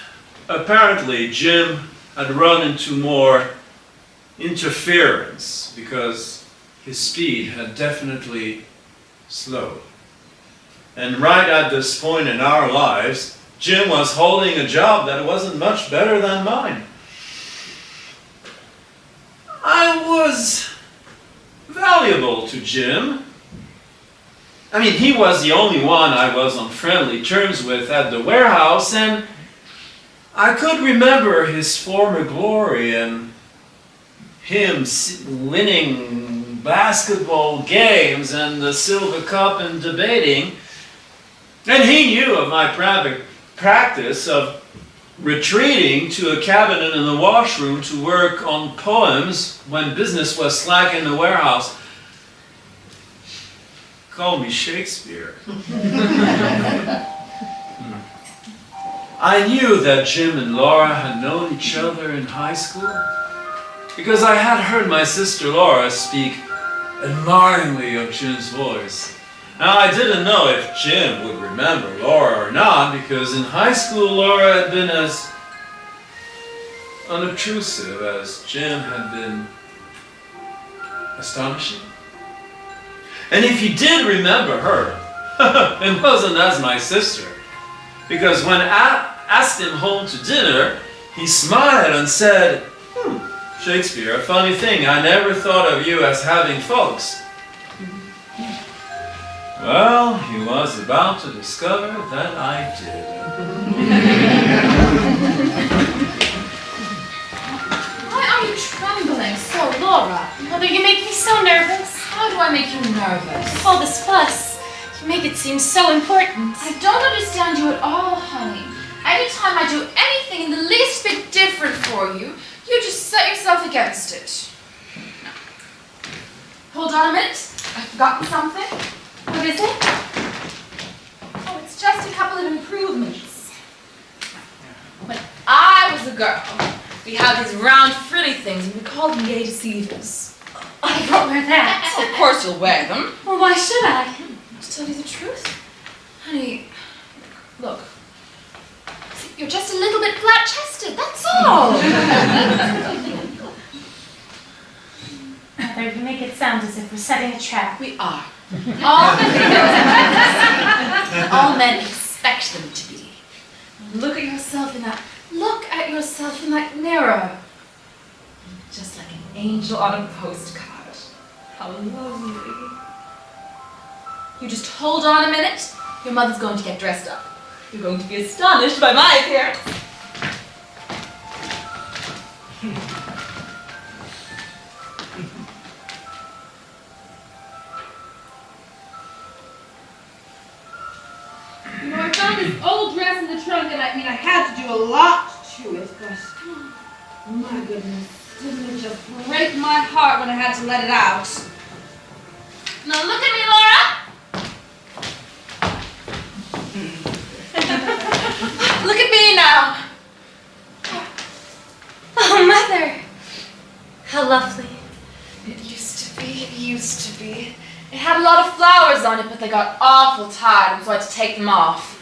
apparently Jim had run into more interference because his speed had definitely slowed. And right at this point in our lives, Jim was holding a job that wasn't much better than mine. I was valuable to Jim. I mean, he was the only one I was on friendly terms with at the warehouse, and I could remember his former glory and him winning basketball games and the Silver Cup and debating. And he knew of my practice of retreating to a cabinet in the washroom to work on poems when business was slack in the warehouse. Call me Shakespeare. I knew that Jim and Laura had known each other in high school because I had heard my sister Laura speak admiringly of Jim's voice. Now, I didn't know if Jim would remember Laura or not, because in high school Laura had been as unobtrusive as Jim had been astonishing. And if he did remember her, it wasn't as my sister, because when I asked him home to dinner, he smiled and said, Shakespeare, a funny thing, I never thought of you as having folks. Well, he was about to discover that I did. Why are you trembling so, Laura? Mother, you make me so nervous. How do I make you nervous? All this fuss. You make it seem so important. I don't understand you at all, honey. Anytime I do anything in the least bit different for you, you just set yourself against it. Now, hold on a minute. I've forgotten something. What is it? Oh, it's just a couple of improvements. When I was a girl, we had these round frilly things and we called them gay deceivers. I won't wear that. Of course you'll wear them. Well, why should I? To tell you the truth, honey, look. See, you're just a little bit flat-chested, that's all. Mother, you make it sound as if we're setting a trap. We are. All men expect them to be. Look at yourself in that mirror. Just like an angel on a postcard. How lovely. You just hold on a minute. Your mother's going to get dressed up. You're going to be astonished by my appearance. You know, I found this old dress in the trunk, and I do a lot to it, but my goodness, didn't it just break my heart when I had to let it out? Now look at me, Laura. Look at me now. Oh, Mother! How lovely. It used to be. It had a lot of flowers on it, but they got awful tired, and so I had to take them off.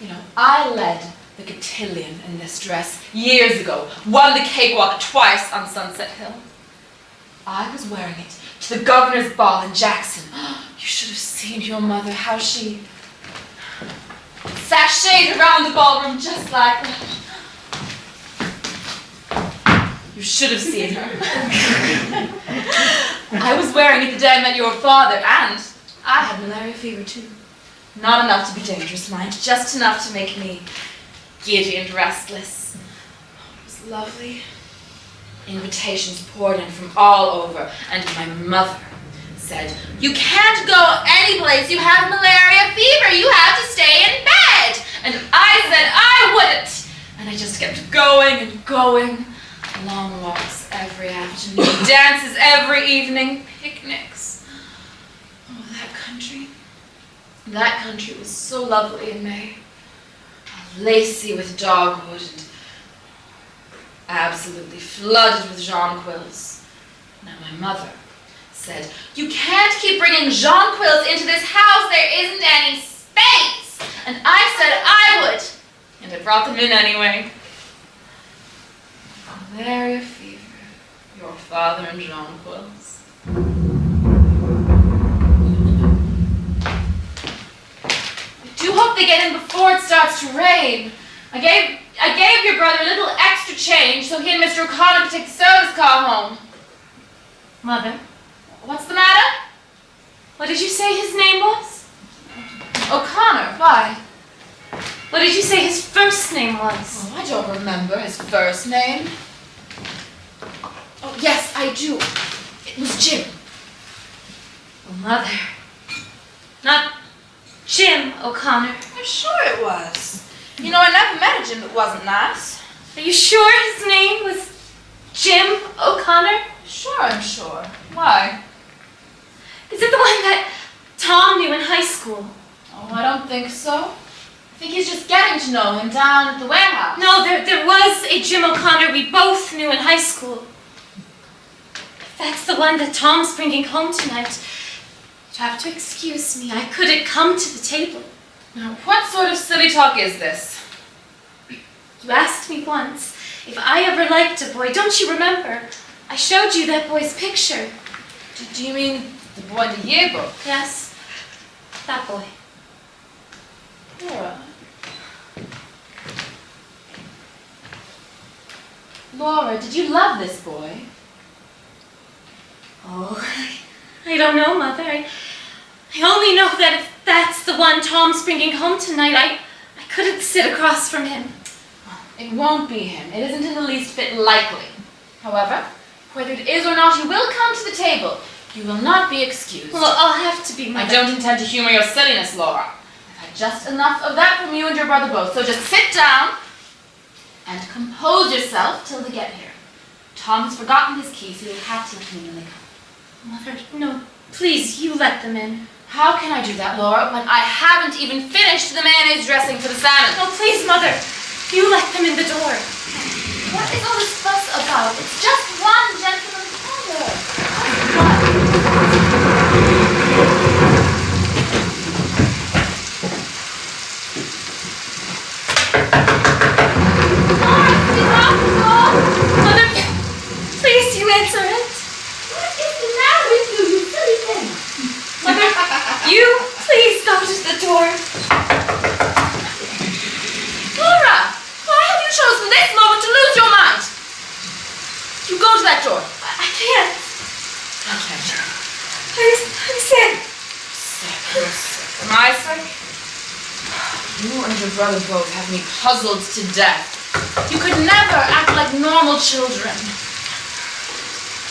You know, I led the cotillion in this dress years ago, won the cakewalk twice on Sunset Hill. I was wearing it to the governor's ball in Jackson. You should have seen your mother, how she sashayed around the ballroom just like that. You should have seen her. I was wearing it the day I met your father, and I had malaria fever too. Not enough to be dangerous, mind, just enough to make me giddy and restless. Oh, it was lovely. Invitations poured in from all over, and my mother said, "You can't go any place you have malaria fever. You have to stay in bed." And I said I wouldn't. And I just kept going and going. Long walks every afternoon, dances every evening, picnics. Oh, that country. That country was so lovely in May. Lacy with dogwood and absolutely flooded with jonquils. Now my mother said, "You can't keep bringing jonquils into this house. There isn't any space." And I said I would. And I brought them in anyway. Malaria fever, your father and jonquils. I do hope they get in before it starts to rain. I gave your brother a little extra change so he and Mr. O'Connor could take the service car home. Mother, What's the matter? what did you say his name was? O'Connor, why? What did you say his first name was? Oh, I don't remember his first name. Oh, yes, I do. It was Jim. Oh, Mother. Not Jim O'Connor. I'm sure it was. You know, I never met a Jim that wasn't nice. Are you sure his name was Jim O'Connor? Sure, I'm sure. Why? Is it the one that Tom knew in high school? Oh, I don't think so. I think he's just getting to know him down at the warehouse. No, there was a Jim O'Connor we both knew in high school. If that's the one that Tom's bringing home tonight, you'd have to excuse me. I couldn't come to the table. Now, what sort of silly talk is this? You asked me once if I ever liked a boy. Don't you remember? I showed you that boy's picture. Do you mean the boy in the yearbook? Yes, that boy. Laura. Laura, did you love this boy? Oh, I don't know, Mother. I only know that if that's the one Tom's bringing home tonight, I couldn't sit across from him. It won't be him. It isn't in the least bit likely. However, whether it is or not, you will come to the table. You will not be excused. Well, I'll have to be, Mother. I don't intend to humor your silliness, Laura. I've had just enough of that from you and your brother both, so just sit down and compose yourself till they get here. Tom has forgotten his key, so you'll have to let me when they come. Mother, no, please, you let them in. How can I do that, Laura, when I haven't even finished the mayonnaise dressing for the salmon? No, please, Mother, you let them in the door. What is all this fuss about? It's just one gentleman's parlor. Mother, please, you answer it. What is the matter with you, you silly thing? Mother, you please go to the door. Laura, why have you chosen this moment to lose your mind? You go to that door. I can't. I can't. I'm sick. You're sick. Am I sick? You and your brother both have me puzzled to death. You could never act like normal children.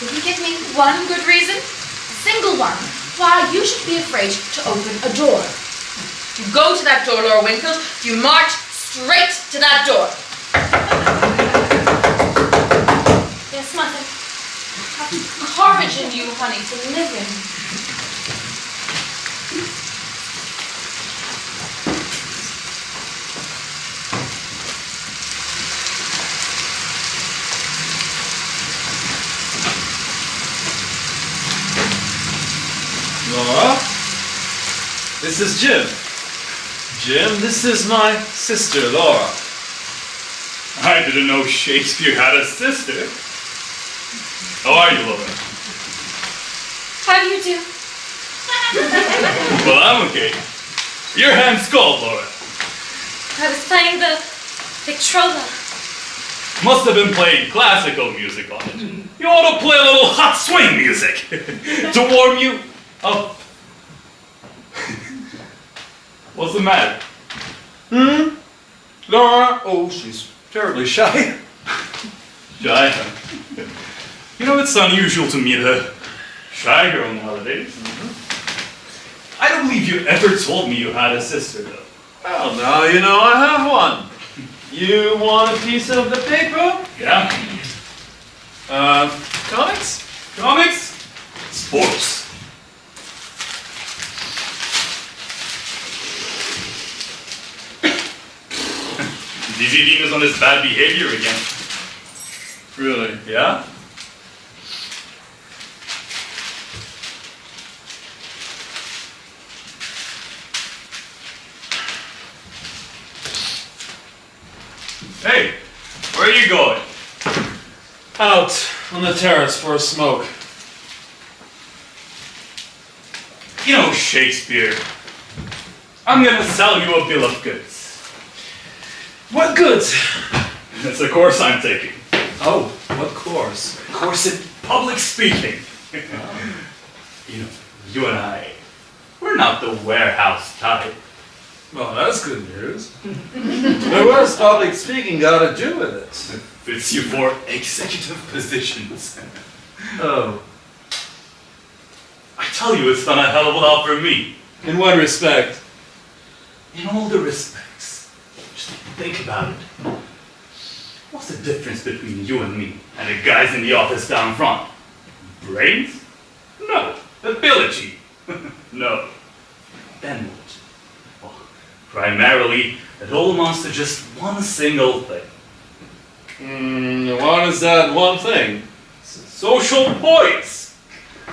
Will you give me one good reason? A single one. Why you should be afraid to open a door. You go to that door, Laura Winkles. You march straight to that door. Have courage in you, honey, to live in. Laura, this is Jim. Jim, this is my sister, Laura. I didn't know Shakespeare had a sister. How are you, Laura? How do you do? Well, I'm okay. Your hand's cold, Laura. I was playing the Victrola. Must have been playing classical music on it. You ought to play a little hot swing music to warm you up. What's the matter? Laura? Oh, she's terribly shy. Shy, huh? You know, it's unusual to meet a shy girl nowadays. I don't believe you ever told me you had a sister, though. Well, now you know I have one. You want a piece of the paper? Yeah? Comics? Comics? Sports. Dizzy Dean is on his bad behavior again. Really? Yeah? Hey, where are you going? Out on the terrace for a smoke. You know, Shakespeare, I'm gonna sell you a bill of goods. What goods? That's the course I'm taking. Oh, what course? Course in public speaking. You know, you and I, we're not the warehouse type. Well, that's good news. But what has public speaking got to do with it? Fits you for executive positions. Oh. I tell you, it's done a hell of a lot for me. In what respect? In all the respects. Just think about it. What's the difference between you and me and the guys in the office down front? Brains? No. Ability? No. Then what? Well, primarily, it all amounts to just one single thing. What is that one thing? Social poise.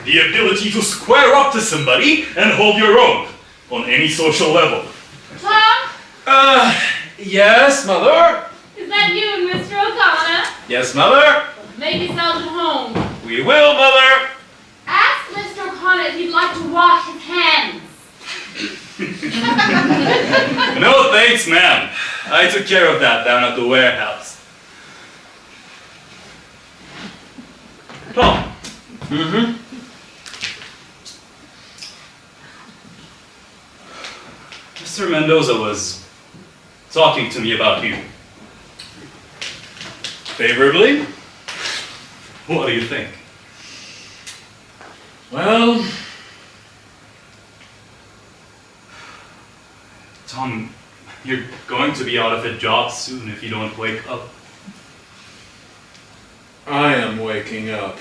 The ability to square up to somebody and hold your own on any social level. Tom, Yes, Mother? is that you and Mr. O'Connor? Yes, Mother? Maybe sold at home. We will, Mother! Ask Mr. O'Connor if he'd like to wash his hands. No thanks, ma'am. I took care of that down at the warehouse. Tom. Mr. Mendoza was talking to me about you. Favorably? What do you think? Well, Tom, you're going to be out of a job soon if you don't wake up. I am waking up.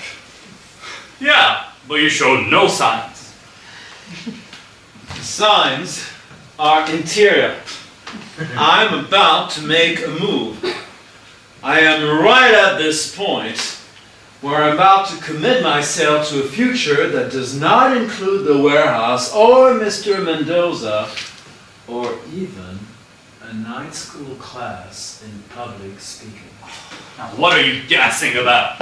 Yeah, but you show no signs. Signs are interior. I'm about to make a move. I am right at this point where I'm about to commit myself to a future that does not include the warehouse or Mr. Mendoza or even a night school class in public speaking. Now, what are you gassing about?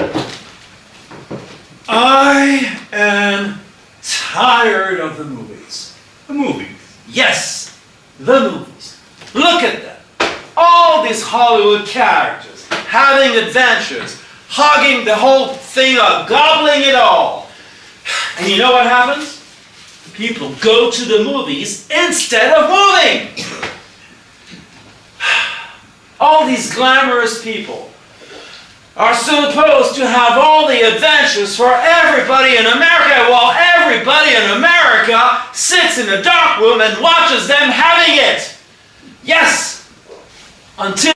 I am tired of the movies. The movies. Yes, the movies. Look at them. All these Hollywood characters having adventures, hogging the whole thing up, gobbling it all. And you know what happens? People go to the movies instead of moving. All these glamorous people are supposed to have all the adventures for everybody in America, while everybody in America sits in a dark room and watches them having it. Yes, until